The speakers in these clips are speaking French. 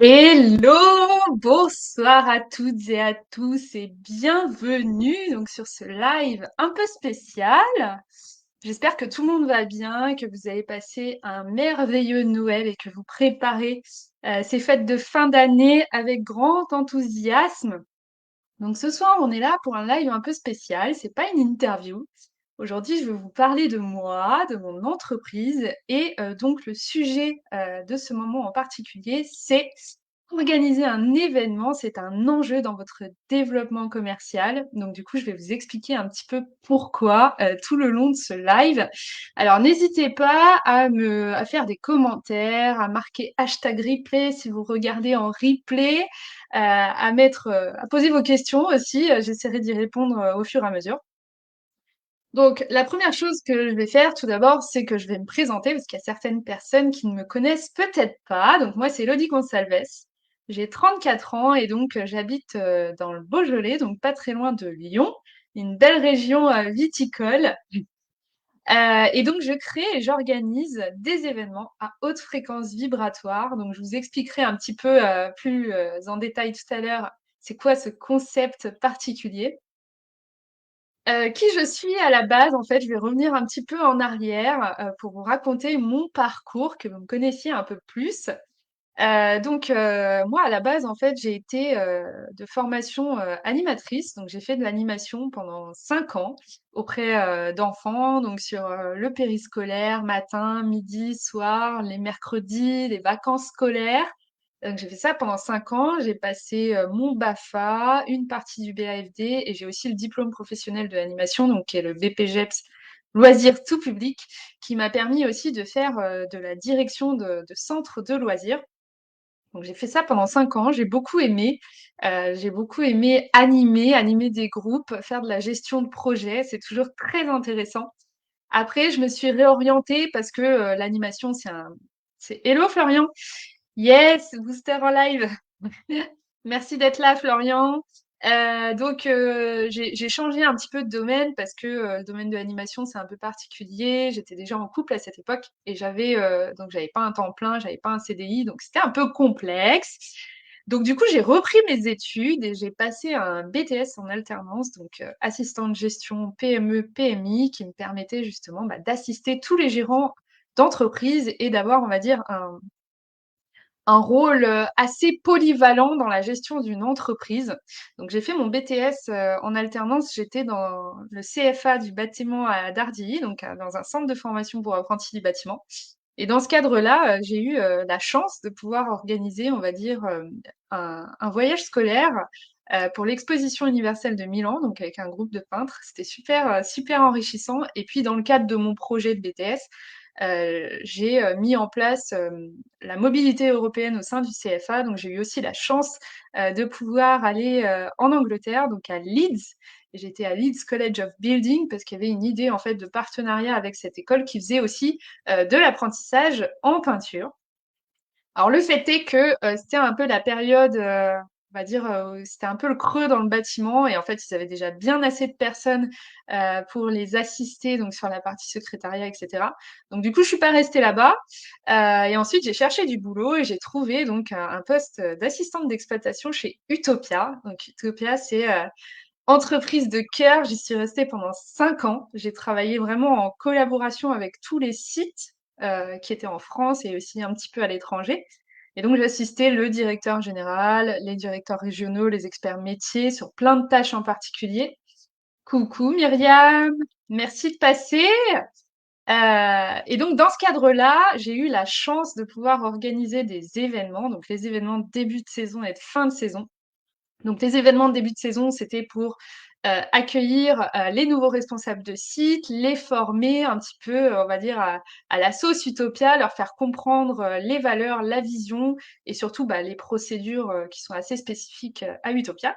Hello, bonsoir à toutes et à tous et bienvenue donc sur ce live un peu spécial. J'espère que tout le monde va bien, que vous avez passé un merveilleux Noël et que vous préparez ces fêtes de fin d'année avec grand enthousiasme. Donc ce soir, on est là pour un live un peu spécial, c'est pas une interview. Aujourd'hui, je vais vous parler de moi, de mon entreprise et donc le sujet de ce moment en particulier, c'est organiser un événement, c'est un enjeu dans votre développement commercial. Donc du coup, je vais vous expliquer un petit peu pourquoi tout le long de ce live. Alors n'hésitez pas à faire des commentaires, à marquer hashtag replay si vous regardez en replay, à poser vos questions aussi. J'essaierai d'y répondre au fur et à mesure. Donc, la première chose que je vais faire tout d'abord, c'est que je vais me présenter parce qu'il y a certaines personnes qui ne me connaissent peut-être pas. Donc, moi, c'est Elodie Gonçalves. J'ai 34 ans et donc j'habite dans le Beaujolais, donc pas très loin de Lyon, une belle région viticole. Et donc, je crée et j'organise des événements à haute fréquence vibratoire. Donc, je vous expliquerai un petit peu plus en détail tout à l'heure, c'est quoi ce concept particulier. Qui je suis à la base, en fait, je vais revenir un petit peu en arrière pour vous raconter mon parcours, que vous me connaissiez un peu plus. Moi, à la base, en fait, j'ai été de formation animatrice. Donc, j'ai fait de l'animation pendant 5 ans auprès d'enfants, donc sur le périscolaire, matin, midi, soir, les mercredis, les vacances scolaires. Donc, j'ai fait ça pendant 5 ans. J'ai passé mon BAFA, une partie du BAFD et j'ai aussi le diplôme professionnel de l'animation, donc qui est le BPGEPS loisirs tout public, qui m'a permis aussi de faire de la direction de centres de loisirs. Donc j'ai fait ça pendant 5 ans, j'ai beaucoup aimé animer des groupes, faire de la gestion de projet, c'est toujours très intéressant. Après, je me suis réorientée parce que l'animation, c'est Hello Florian! Yes, Booster en live! Merci d'être là, Florian. J'ai changé un petit peu de domaine parce que le domaine de l'animation, c'est un peu particulier. J'étais déjà en couple à cette époque et j'avais pas un temps plein, j'avais pas un CDI, donc c'était un peu complexe. Donc du coup, j'ai repris mes études et j'ai passé un BTS en alternance, donc assistant de gestion PME, PMI, qui me permettait justement d'assister tous les gérants d'entreprise et d'avoir, on va dire, un rôle assez polyvalent dans la gestion d'une entreprise. Donc j'ai fait mon BTS en alternance, j'étais dans le CFA du bâtiment à Dardilly, donc dans un centre de formation pour apprentis du bâtiment. Et dans ce cadre-là, j'ai eu la chance de pouvoir organiser, on va dire, un voyage scolaire pour l'exposition universelle de Milan, donc avec un groupe de peintres. C'était super, super enrichissant. Et puis dans le cadre de mon projet de BTS, j'ai mis en place la mobilité européenne au sein du CFA. Donc, j'ai eu aussi la chance de pouvoir aller en Angleterre, donc à Leeds. Et j'étais à Leeds College of Building parce qu'il y avait une idée en fait de partenariat avec cette école qui faisait aussi de l'apprentissage en peinture. Alors le fait est que c'était un peu la période, on va dire, c'était un peu le creux dans le bâtiment et en fait, ils avaient déjà bien assez de personnes pour les assister, donc sur la partie secrétariat, etc. Donc du coup, je suis pas restée là-bas. Et ensuite, j'ai cherché du boulot et j'ai trouvé donc un poste d'assistante d'exploitation chez Utopia. Donc Utopia, c'est entreprise de cœur. J'y suis restée pendant 5 ans. J'ai travaillé vraiment en collaboration avec tous les sites qui étaient en France et aussi un petit peu à l'étranger. Et donc, j'assistais le directeur général, les directeurs régionaux, les experts métiers sur plein de tâches en particulier. Coucou Myriam, merci de passer. Et donc, dans ce cadre-là, j'ai eu la chance de pouvoir organiser des événements, donc les événements de début de saison et de fin de saison. Donc, les événements de début de saison, c'était pour accueillir les nouveaux responsables de site, les former un petit peu, on va dire, à la sauce Utopia, leur faire comprendre les valeurs, la vision et surtout les procédures qui sont assez spécifiques à Utopia.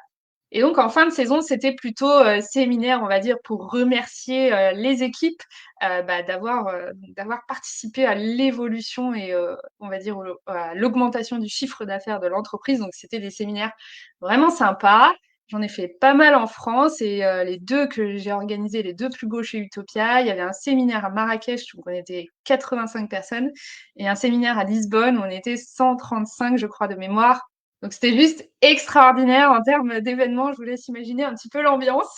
Et donc, en fin de saison, c'était plutôt séminaire, on va dire, pour remercier les équipes d'avoir participé à l'évolution et, on va dire, à l'augmentation du chiffre d'affaires de l'entreprise. Donc, c'était des séminaires vraiment sympas. J'en ai fait pas mal en France et les deux que j'ai organisés, les deux plus beaux chez Utopia, il y avait un séminaire à Marrakech où on était 85 personnes et un séminaire à Lisbonne où on était 135, je crois, de mémoire. Donc c'était juste extraordinaire en termes d'événements. Je vous laisse imaginer un petit peu l'ambiance.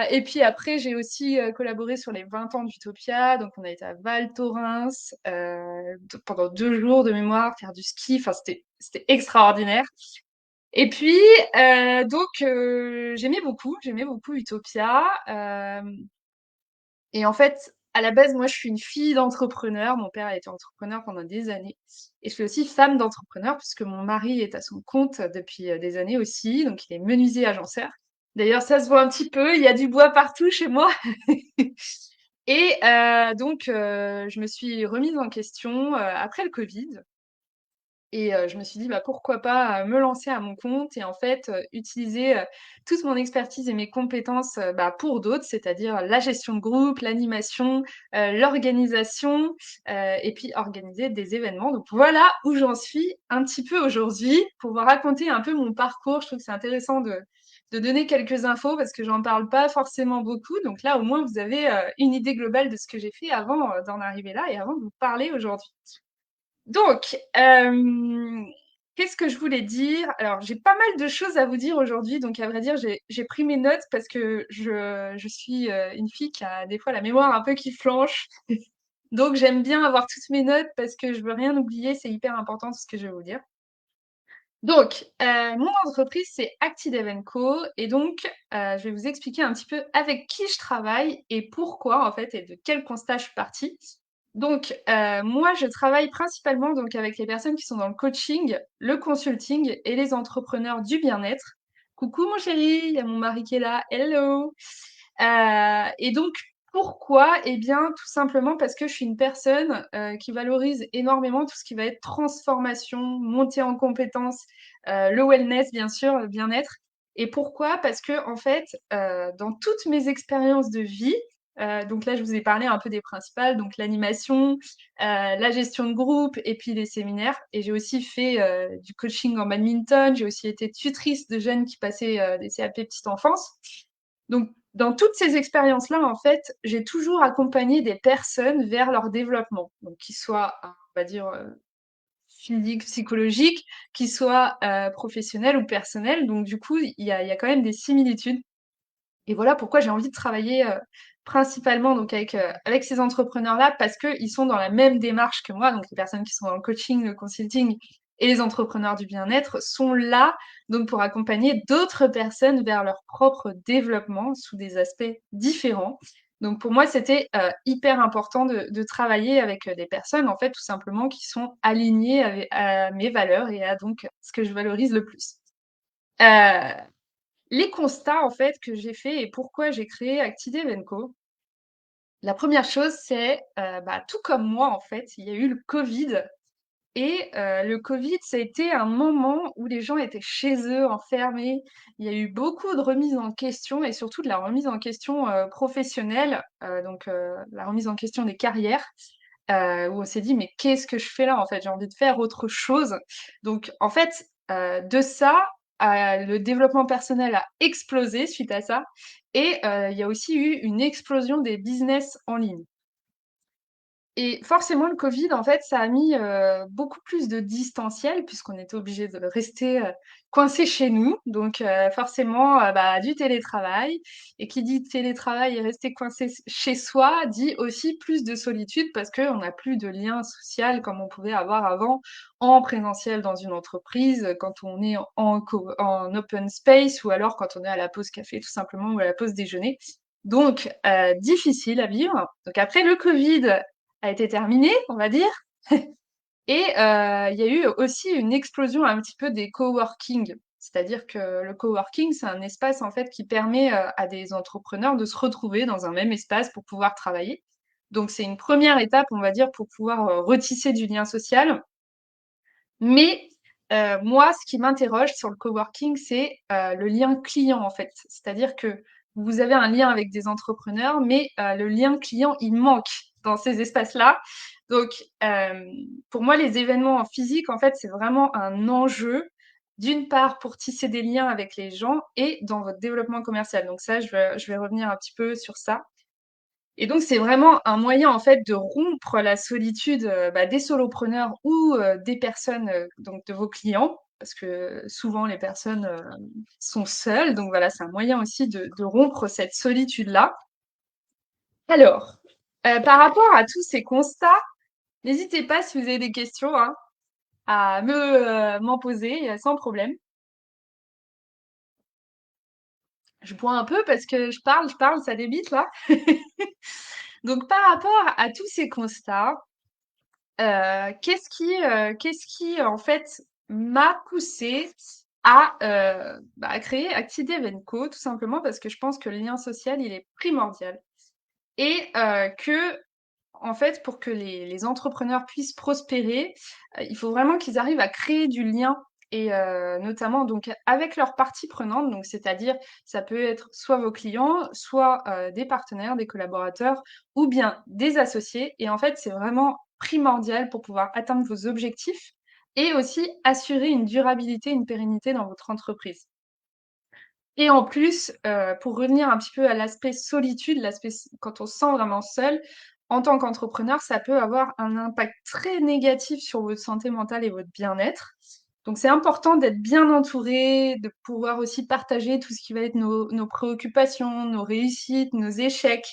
Et puis après, j'ai aussi collaboré sur les 20 ans d'Utopia. Donc on a été à Val Thorens pendant 2 jours de mémoire, faire du ski. Enfin, c'était extraordinaire. Et puis, j'aimais beaucoup Utopia. Et en fait, à la base, moi, je suis une fille d'entrepreneur. Mon père a été entrepreneur pendant des années. Et je suis aussi femme d'entrepreneur puisque mon mari est à son compte depuis des années aussi. Donc, il est menuisier agenceur. D'ailleurs, ça se voit un petit peu. Il y a du bois partout chez moi. Et je me suis remise en question après le Covid. Et je me suis dit: «Bah, pourquoi pas, me lancer à mon compte et en fait, utiliser, toute mon expertise et mes compétences, pour d'autres, c'est-à-dire la gestion de groupe, l'animation, l'organisation, et puis organiser des événements». Donc voilà où j'en suis un petit peu aujourd'hui pour vous raconter un peu mon parcours. Je trouve que c'est intéressant de donner quelques infos parce que j'en parle pas forcément beaucoup. Donc là, au moins, vous avez, une idée globale de ce que j'ai fait avant, d'en arriver là et avant de vous parler aujourd'hui. Donc, qu'est-ce que je voulais dire? Alors, j'ai pas mal de choses à vous dire aujourd'hui. Donc, à vrai dire, j'ai pris mes notes parce que je suis une fille qui a des fois la mémoire un peu qui flanche. Donc, j'aime bien avoir toutes mes notes parce que je veux rien oublier. C'est hyper important tout ce que je vais vous dire. Donc, mon entreprise, c'est Active Co. Et donc, je vais vous expliquer un petit peu avec qui je travaille et pourquoi, en fait, et de quel constat je suis partie. Donc, moi, je travaille principalement donc avec les personnes qui sont dans le coaching, le consulting et les entrepreneurs du bien-être. Coucou mon chéri, il y a mon mari qui est là. Hello! Et donc, pourquoi? Eh bien, tout simplement parce que je suis une personne qui valorise énormément tout ce qui va être transformation, montée en compétences, le wellness, bien sûr, le bien-être. Et pourquoi? Parce que, en fait, dans toutes mes expériences de vie, donc là, je vous ai parlé un peu des principales, donc l'animation, la gestion de groupe et puis les séminaires. Et j'ai aussi fait du coaching en badminton. J'ai aussi été tutrice de jeunes qui passaient des CAP petite enfance. Donc, dans toutes ces expériences-là, en fait, j'ai toujours accompagné des personnes vers leur développement. Donc, qu'ils soient, on va dire, physique, psychologique, qu'ils soient professionnels ou personnels. Donc, du coup, il y a quand même des similitudes. Et voilà pourquoi j'ai envie de travailler principalement donc avec ces entrepreneurs-là parce qu'ils sont dans la même démarche que moi. Donc les personnes qui sont dans le coaching, le consulting et les entrepreneurs du bien-être sont là donc pour accompagner d'autres personnes vers leur propre développement sous des aspects différents. Donc pour moi, c'était hyper important de travailler avec des personnes en fait tout simplement qui sont alignées à mes valeurs et à donc ce que je valorise le plus. Euh, les constats, en fait, que j'ai fait et pourquoi j'ai créé Active Co. La première chose, c'est, tout comme moi, en fait, il y a eu le Covid et le Covid, ça a été un moment où les gens étaient chez eux, enfermés. Il y a eu beaucoup de remises en question et surtout de la remise en question, professionnelle, la remise en question des carrières, où on s'est dit: «Mais qu'est-ce que je fais là, en fait? J'ai envie de faire autre chose». Donc en fait, de ça le développement personnel a explosé suite à ça et il y a aussi eu une explosion des business en ligne. Et forcément, le Covid, en fait, ça a mis, beaucoup plus de distanciel puisqu'on était obligé de rester, coincés chez nous. Donc forcément, du télétravail et qui dit télétravail et rester coincé chez soi, dit aussi plus de solitude parce qu'on n'a plus de lien social comme on pouvait avoir avant en présentiel dans une entreprise, quand on est en open space ou alors quand on est à la pause café tout simplement ou à la pause déjeuner. Donc difficile à vivre. Donc après le Covid a été terminée, on va dire. Et il y a eu aussi une explosion un petit peu des coworking. C'est-à-dire que le coworking, c'est un espace en fait qui permet à des entrepreneurs de se retrouver dans un même espace pour pouvoir travailler. Donc c'est une première étape, on va dire, pour pouvoir retisser du lien social. Mais moi, ce qui m'interroge sur le coworking, c'est le lien client, en fait. C'est-à-dire que vous avez un lien avec des entrepreneurs, mais le lien client, il manque dans ces espaces-là. Donc, pour moi, les événements en physique, en fait, c'est vraiment un enjeu, d'une part pour tisser des liens avec les gens et dans votre développement commercial. Donc ça, je vais revenir un petit peu sur ça. Et donc, c'est vraiment un moyen, en fait, de rompre la solitude des solopreneurs ou des personnes, donc de vos clients, parce que souvent, les personnes sont seules. Donc, voilà, c'est un moyen aussi de rompre cette solitude-là. Alors, par rapport à tous ces constats, n'hésitez pas, si vous avez des questions, hein, à m'en poser sans problème. Je bois un peu parce que je parle, ça débite là. Donc, par rapport à tous ces constats, qu'est-ce qui, en fait, m'a poussée à créer Active Evenco, tout simplement parce que je pense que le lien social, il est primordial et que, en fait, pour que les entrepreneurs puissent prospérer, il faut vraiment qu'ils arrivent à créer du lien et notamment donc avec leurs parties prenantes, donc c'est-à-dire ça peut être soit vos clients, soit des partenaires, des collaborateurs ou bien des associés et en fait, c'est vraiment primordial pour pouvoir atteindre vos objectifs et aussi assurer une durabilité, une pérennité dans votre entreprise. Et en plus, pour revenir un petit peu à l'aspect solitude, l'aspect quand on se sent vraiment seul, en tant qu'entrepreneur, ça peut avoir un impact très négatif sur votre santé mentale et votre bien-être. Donc c'est important d'être bien entouré, de pouvoir aussi partager tout ce qui va être nos préoccupations, nos réussites, nos échecs.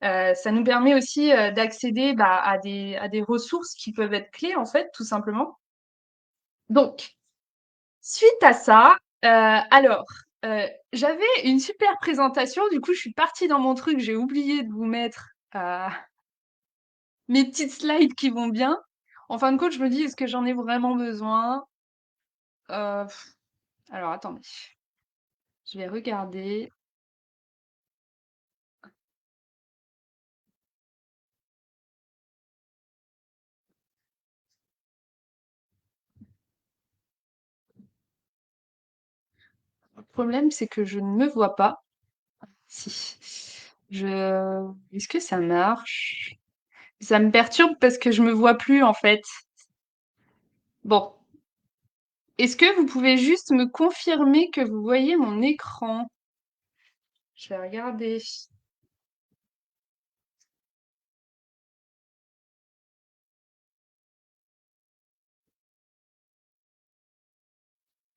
Ça nous permet aussi, d'accéder, à des ressources qui peuvent être clés, en fait, tout simplement. Donc suite à ça, alors, j'avais une super présentation, du coup, je suis partie dans mon truc, j'ai oublié de vous mettre, mes petites slides qui vont bien. En fin de compte, je me dis: «Est-ce que j'en ai vraiment besoin?» Heu, alors attendez, je vais regarder. Le problème, c'est que je ne me vois pas. Si. Est-ce que ça marche? Ça me perturbe parce que je me vois plus, en fait. Bon, est-ce que vous pouvez juste me confirmer que vous voyez mon écran? Je vais regarder.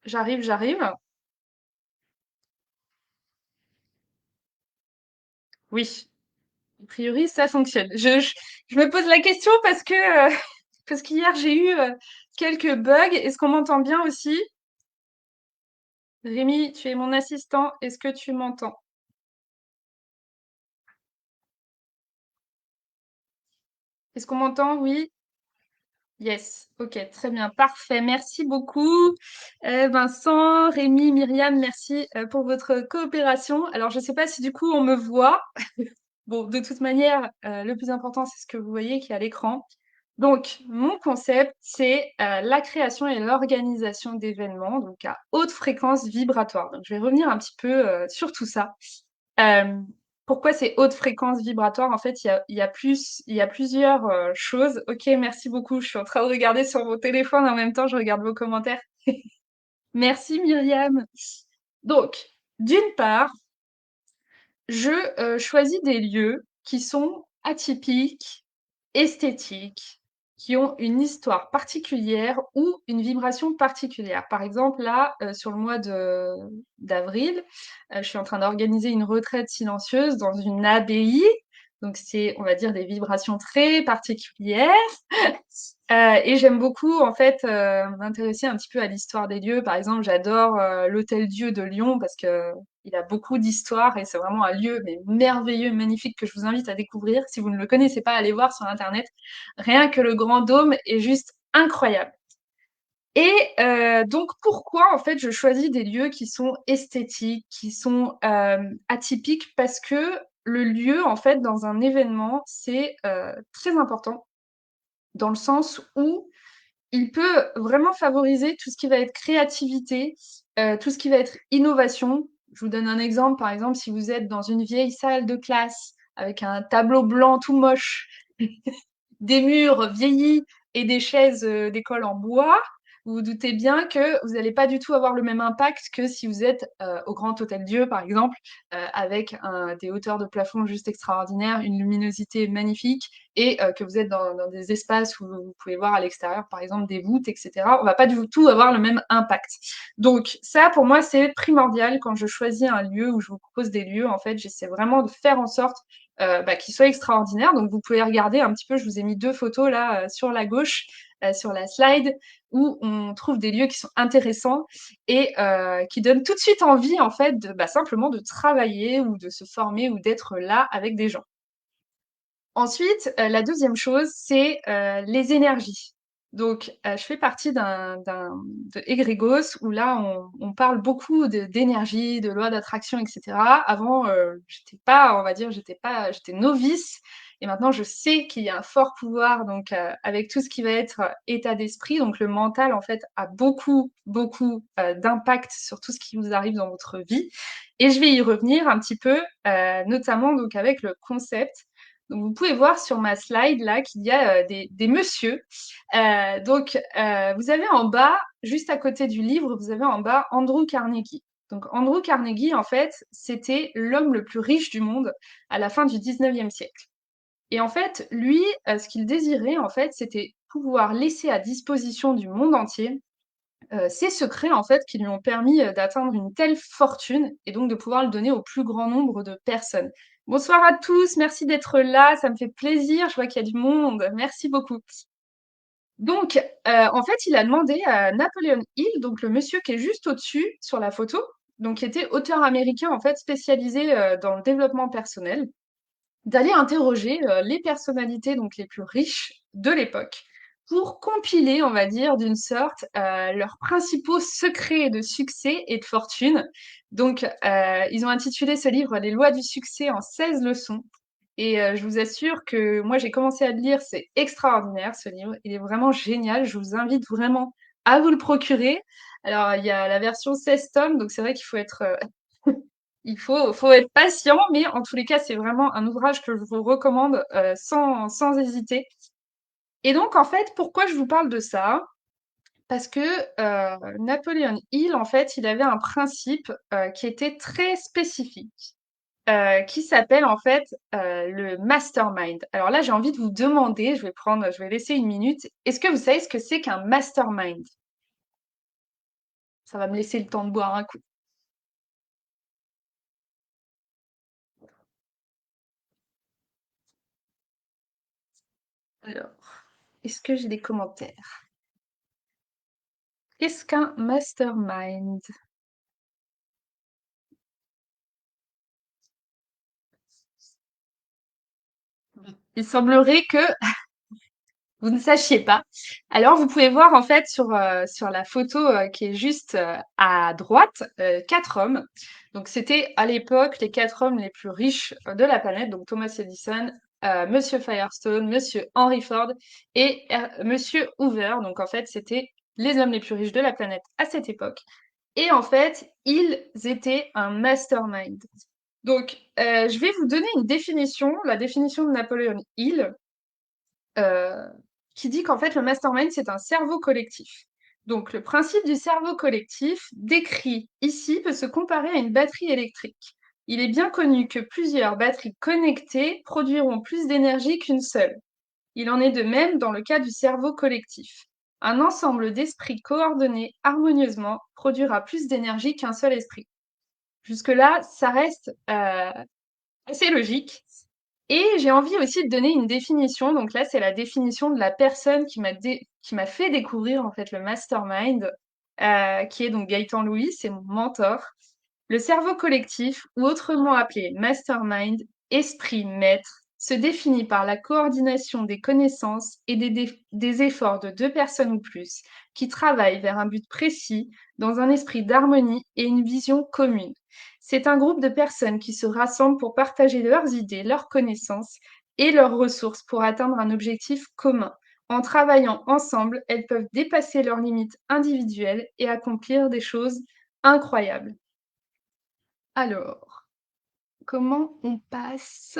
J'arrive, j'arrive. Oui, a priori, ça fonctionne. Je me pose la question parce que parce qu'hier j'ai eu quelques bugs. Est-ce qu'on m'entend bien aussi? Rémi, tu es mon assistant. Est-ce que tu m'entends? Est-ce qu'on m'entend? Oui. Yes. Ok, très bien, parfait. Merci beaucoup, Vincent, Rémi, Myriam. Merci pour votre coopération. Alors, je ne sais pas si du coup on me voit. Bon, de toute manière, le plus important, c'est ce que vous voyez qui est à l'écran. Donc, mon concept, c'est la création et l'organisation d'événements, donc à haute fréquence vibratoire. Donc, je vais revenir un petit peu sur tout ça. Euh, Pourquoi c'est haute fréquence vibratoire? En fait, il y a plusieurs choses. Ok, merci beaucoup. Je suis en train de regarder sur mon téléphone en même temps, je regarde vos commentaires. Merci Myriam. Donc, d'une part, je choisis des lieux qui sont atypiques, esthétiques, qui ont une histoire particulière ou une vibration particulière. Par exemple, là, sur le mois de d'avril, je suis en train d'organiser une retraite silencieuse dans une abbaye. Donc c'est, on va dire, des vibrations très particulières. Et j'aime beaucoup, en fait, m'intéresser un petit peu à l'histoire des lieux. Par exemple, j'adore l'Hôtel-Dieu de Lyon parce que il a beaucoup d'histoire et c'est vraiment un lieu mais merveilleux, magnifique que je vous invite à découvrir. Si vous ne le connaissez pas, allez voir sur Internet. Rien que le Grand Dôme est juste incroyable. Et donc pourquoi en fait je choisis des lieux qui sont esthétiques, qui sont atypiques parce que le lieu en fait dans un événement c'est très important dans le sens où il peut vraiment favoriser tout ce qui va être créativité, tout ce qui va être innovation. Je vous donne un exemple. Par exemple, si vous êtes dans une vieille salle de classe avec un tableau blanc tout moche, des murs vieillis et des chaises d'école en bois, vous vous doutez bien que vous n'allez pas du tout avoir le même impact que si vous êtes au Grand Hôtel Dieu, par exemple, avec des hauteurs de plafond juste extraordinaires, une luminosité magnifique, et que vous êtes dans des espaces où vous pouvez voir à l'extérieur, par exemple, des voûtes, etc. On va pas du tout avoir le même impact. Donc ça, pour moi, c'est primordial quand je choisis un lieu ou je vous propose des lieux. En fait, j'essaie vraiment de faire en sorte qui soit extraordinaire. Donc vous pouvez regarder un petit peu, je vous ai mis deux photos là sur la gauche, sur la slide, où on trouve des lieux qui sont intéressants et qui donnent tout de suite envie en fait de simplement de travailler ou de se former ou d'être là avec des gens. Ensuite, la deuxième chose, c'est les énergies. Donc, je fais partie de Egrégos où là, on parle beaucoup d'énergie, de loi d'attraction, etc. Avant, j'étais pas, on va dire, j'étais novice. Et maintenant, je sais qu'il y a un fort pouvoir, donc avec tout ce qui va être état d'esprit. Donc, le mental, en fait, a beaucoup, beaucoup d'impact sur tout ce qui vous arrive dans votre vie. Et je vais y revenir un petit peu, notamment donc avec le concept. Donc, vous pouvez voir sur ma slide là qu'il y a des messieurs. Vous avez en bas, juste à côté du livre, vous avez en bas Andrew Carnegie. Donc, Andrew Carnegie, en fait, c'était l'homme le plus riche du monde à la fin du 19e siècle. Et en fait, lui, ce qu'il désirait, en fait, c'était pouvoir laisser à disposition du monde entier ses secrets, en fait, qui lui ont permis d'atteindre une telle fortune et donc de pouvoir le donner au plus grand nombre de personnes. Bonsoir à tous, merci d'être là, ça me fait plaisir, je vois qu'il y a du monde, merci beaucoup. Donc, en fait, il a demandé à Napoleon Hill, donc le monsieur qui est juste au-dessus sur la photo, donc qui était auteur américain en fait spécialisé dans le développement personnel, d'aller interroger les personnalités donc les plus riches de l'époque pour compiler, on va dire, d'une sorte, leurs principaux secrets de succès et de fortune. Donc, ils ont intitulé ce livre Les lois du succès en 16 leçons. Et je vous assure que moi, j'ai commencé à le lire, c'est extraordinaire ce livre. Il est vraiment génial. Je vous invite vraiment à vous le procurer. Alors, il y a la version 16 tomes, donc c'est vrai qu'il faut être faut être patient, mais en tous les cas, c'est vraiment un ouvrage que je vous recommande sans hésiter. Et donc, en fait, pourquoi je vous parle de ça? Parce que Napoleon Hill, en fait, il avait un principe qui était très spécifique, qui s'appelle en fait le mastermind. Alors là, j'ai envie de vous demander, je vais laisser une minute. Est-ce que vous savez ce que c'est qu'un mastermind? Ça va me laisser le temps de boire un coup. Alors, est-ce que j'ai des commentaires? Qu'est-ce qu'un mastermind? Il semblerait que vous ne sachiez pas. Alors, vous pouvez voir en fait sur la photo qui est juste à droite, quatre hommes. Donc, c'était à l'époque les quatre hommes les plus riches de la planète. Donc, Thomas Edison, Monsieur Firestone, Monsieur Henry Ford et Monsieur Hoover. Donc, en fait, c'était les hommes les plus riches de la planète à cette époque. Et en fait, ils étaient un mastermind. Donc, je vais vous donner une définition, la définition de Napoleon Hill, euh, qui dit qu'en fait, le mastermind, c'est un cerveau collectif. Donc, le principe du cerveau collectif décrit ici peut se comparer à une batterie électrique. Il est bien connu que plusieurs batteries connectées produiront plus d'énergie qu'une seule. Il en est de même dans le cas du cerveau collectif. Un ensemble d'esprits coordonnés harmonieusement produira plus d'énergie qu'un seul esprit. Jusque-là, ça reste assez logique. Et j'ai envie aussi de donner une définition. Donc là, c'est la définition de la personne qui m'a fait découvrir en fait le mastermind, qui est donc Gaëtan Louis, c'est mon mentor. Le cerveau collectif, ou autrement appelé mastermind, esprit maître, se définit par la coordination des connaissances et des efforts de deux personnes ou plus qui travaillent vers un but précis dans un esprit d'harmonie et une vision commune. C'est un groupe de personnes qui se rassemblent pour partager leurs idées, leurs connaissances et leurs ressources pour atteindre un objectif commun. En travaillant ensemble, elles peuvent dépasser leurs limites individuelles et accomplir des choses incroyables. Alors, comment on passe?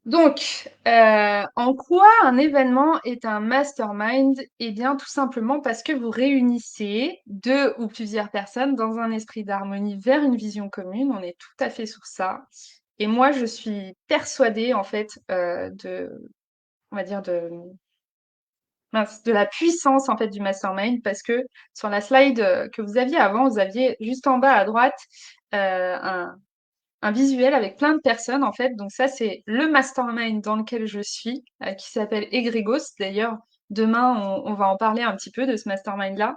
Donc, en quoi un événement est un mastermind? Eh bien, tout simplement parce que vous réunissez 2 ou plusieurs personnes dans un esprit d'harmonie vers une vision commune. On est tout à fait sur ça. Et moi, je suis persuadée, en fait, on va dire de la puissance, en fait, du mastermind parce que sur la slide, que vous aviez avant, vous aviez juste en bas à droite, un visuel avec plein de personnes en fait. Donc ça, c'est le mastermind dans lequel je suis, qui s'appelle Egregos. D'ailleurs, demain, on va en parler un petit peu de ce mastermind-là.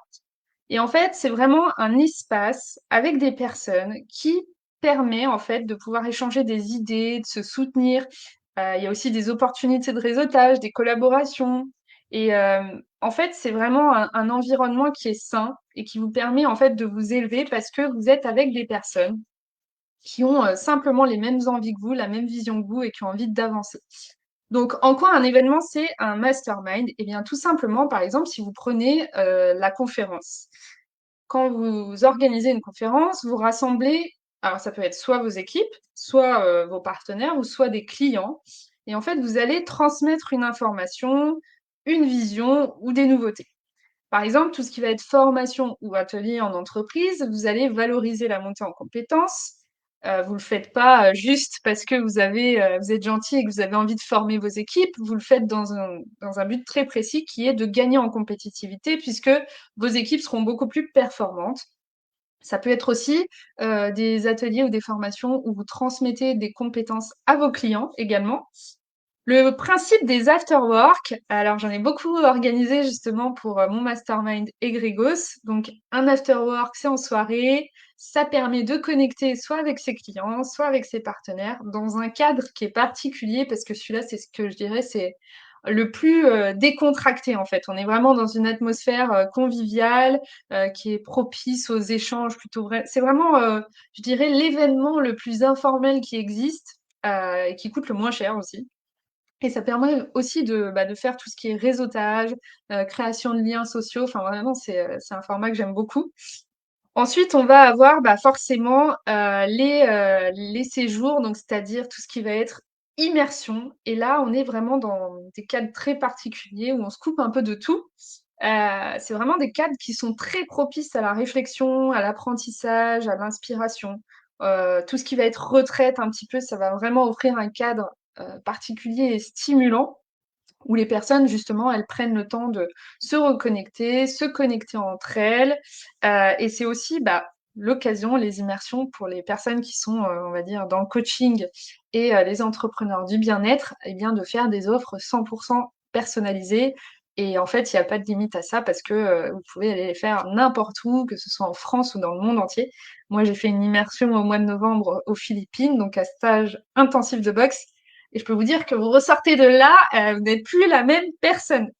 Et en fait, c'est vraiment un espace avec des personnes qui permet en fait de pouvoir échanger des idées, de se soutenir. Il y a aussi des opportunités de réseautage, des collaborations. Et en fait, c'est vraiment un environnement qui est sain et qui vous permet en fait de vous élever parce que vous êtes avec des personnes qui ont simplement les mêmes envies que vous, la même vision que vous et qui ont envie d'avancer. Donc, en quoi un événement, c'est un mastermind? Eh bien, tout simplement, par exemple, si vous prenez la conférence. Quand vous organisez une conférence, vous rassemblez, alors ça peut être soit vos équipes, soit vos partenaires, ou soit des clients. Et en fait, vous allez transmettre une information, une vision ou des nouveautés. Par exemple, tout ce qui va être formation ou atelier en entreprise, vous allez valoriser la montée en compétences. Vous le faites pas juste parce que vous êtes gentil et que vous avez envie de former vos équipes. Vous le faites dans un but très précis qui est de gagner en compétitivité puisque vos équipes seront beaucoup plus performantes. Ça peut être aussi des ateliers ou des formations où vous transmettez des compétences à vos clients également. Le principe des afterwork, alors j'en ai beaucoup organisé justement pour mon mastermind Egregos. Donc un afterwork, c'est en soirée, ça permet de connecter soit avec ses clients, soit avec ses partenaires dans un cadre qui est particulier parce que celui-là, c'est ce que je dirais, c'est le plus décontracté en fait. On est vraiment dans une atmosphère conviviale qui est propice aux échanges plutôt vrai. C'est vraiment, je dirais, l'événement le plus informel qui existe et qui coûte le moins cher aussi. Et ça permet aussi de faire tout ce qui est réseautage, création de liens sociaux. Enfin, vraiment, c'est un format que j'aime beaucoup. Ensuite, on va avoir forcément les séjours, donc c'est-à-dire tout ce qui va être immersion. Et là, on est vraiment dans des cadres très particuliers où on se coupe un peu de tout. C'est vraiment des cadres qui sont très propices à la réflexion, à l'apprentissage, à l'inspiration. Tout ce qui va être retraite un petit peu, ça va vraiment offrir un cadre particulier et stimulant où les personnes, justement, elles prennent le temps de se reconnecter, se connecter entre elles. Et c'est aussi l'occasion, les immersions pour les personnes qui sont, on va dire, dans le coaching et les entrepreneurs du bien-être, eh bien, de faire des offres 100% personnalisées. Et en fait, il n'y a pas de limite à ça parce que vous pouvez aller les faire n'importe où, que ce soit en France ou dans le monde entier. Moi, j'ai fait une immersion au mois de novembre aux Philippines, donc à stage intensif de boxe. Et je peux vous dire que vous ressortez de là, vous n'êtes plus la même personne.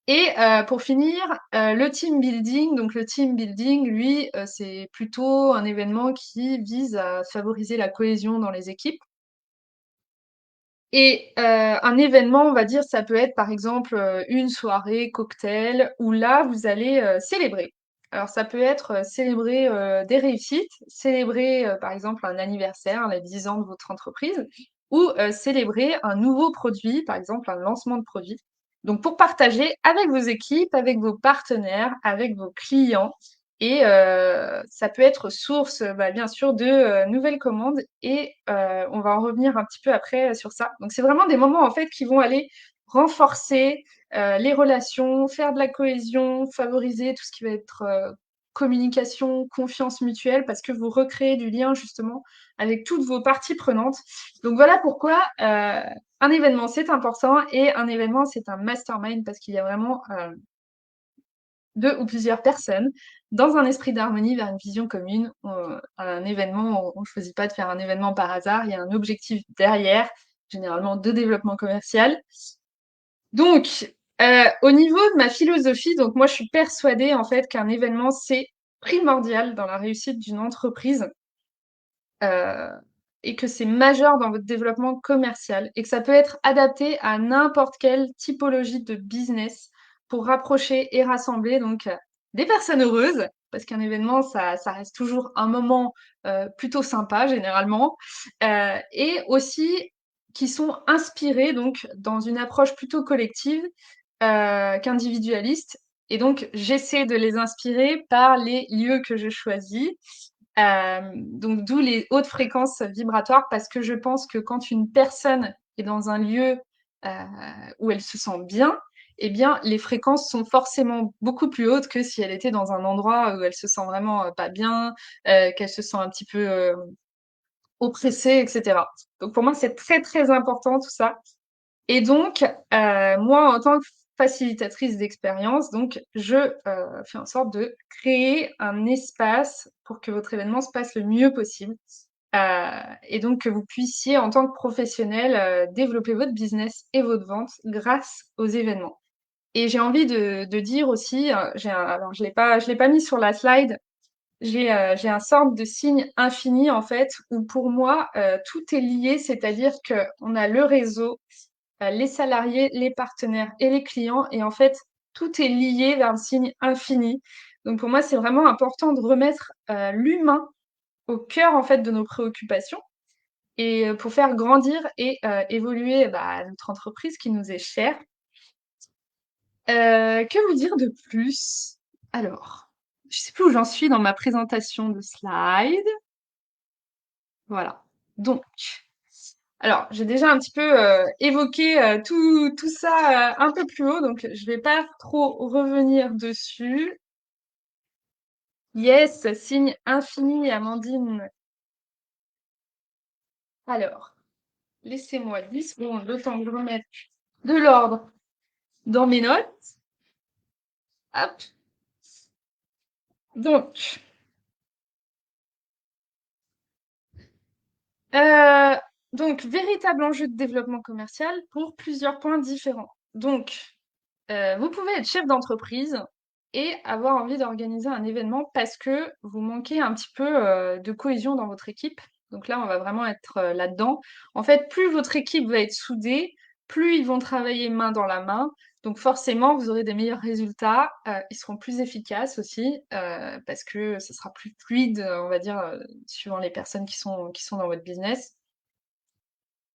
Et pour finir, le team building. Donc le team building, lui, c'est plutôt un événement qui vise à favoriser la cohésion dans les équipes. Et un événement, on va dire, ça peut être par exemple une soirée cocktail où là, vous allez célébrer. Alors ça peut être célébrer des réussites, célébrer par exemple un anniversaire, les 10 ans de votre entreprise, ou célébrer un nouveau produit, par exemple un lancement de produit. Donc pour partager avec vos équipes, avec vos partenaires, avec vos clients. Et ça peut être source, bien sûr, de nouvelles commandes et on va en revenir un petit peu après sur ça. Donc c'est vraiment des moments en fait qui vont aller renforcer les relations, faire de la cohésion, favoriser tout ce qui va être communication, confiance mutuelle, parce que vous recréez du lien justement avec toutes vos parties prenantes. Donc voilà pourquoi un événement c'est important et un événement c'est un mastermind parce qu'il y a vraiment 2 ou plusieurs personnes dans un esprit d'harmonie vers une vision commune. Un événement, on ne choisit pas de faire un événement par hasard, il y a un objectif derrière, généralement de développement commercial. Donc, au niveau de ma philosophie, donc moi je suis persuadée en fait qu'un événement c'est primordial dans la réussite d'une entreprise. euh, et que c'est majeur dans votre développement commercial et que ça peut être adapté à n'importe quelle typologie de business pour rapprocher et rassembler donc des personnes heureuses, parce qu'un événement, ça reste toujours un moment plutôt sympa généralement, et aussi qui sont inspirés donc dans une approche plutôt collective qu'individualiste. Et donc, j'essaie de les inspirer par les lieux que je choisis. Donc, d'où les hautes fréquences vibratoires, parce que je pense que quand une personne est dans un lieu euh, où elle se sent bien, eh bien, les fréquences sont forcément beaucoup plus hautes que si elle était dans un endroit où elle se sent vraiment pas bien, qu'elle se sent un petit peu oppressée, etc. Donc, pour moi, c'est très, très important tout ça. Et donc, moi, en tant que facilitatrice d'expérience, donc, je fais en sorte de créer un espace pour que votre événement se passe le mieux possible. Et donc, que vous puissiez, en tant que professionnel, développer votre business et votre vente grâce aux événements. Et j'ai envie de dire aussi, alors je l'ai pas mis sur la slide, j'ai un sorte de signe infini en fait, où pour moi, tout est lié, c'est-à-dire qu'on a le réseau, les salariés, les partenaires et les clients. Et en fait, tout est lié vers un signe infini. Donc pour moi, c'est vraiment important de remettre l'humain au cœur en fait de nos préoccupations et pour faire grandir et évoluer notre entreprise qui nous est chère. Que vous dire de plus? Alors, je sais plus où j'en suis dans ma présentation de slide. Voilà. Donc, alors, j'ai déjà un petit peu évoqué tout ça un peu plus haut, donc je vais pas trop revenir dessus. Yes, signe infini, Amandine. Alors, laissez-moi 10 secondes, le temps que je remette de l'ordre dans mes notes. Hop. Donc, euh, véritable enjeu de développement commercial pour plusieurs points différents. Donc, vous pouvez être chef d'entreprise et avoir envie d'organiser un événement parce que vous manquez un petit peu de cohésion dans votre équipe. Donc là, on va vraiment être là-dedans. En fait, plus votre équipe va être soudée, plus ils vont travailler main dans la main. Donc forcément, vous aurez des meilleurs résultats. Ils seront plus efficaces aussi parce que ce sera plus fluide, on va dire, suivant les personnes qui sont dans votre business.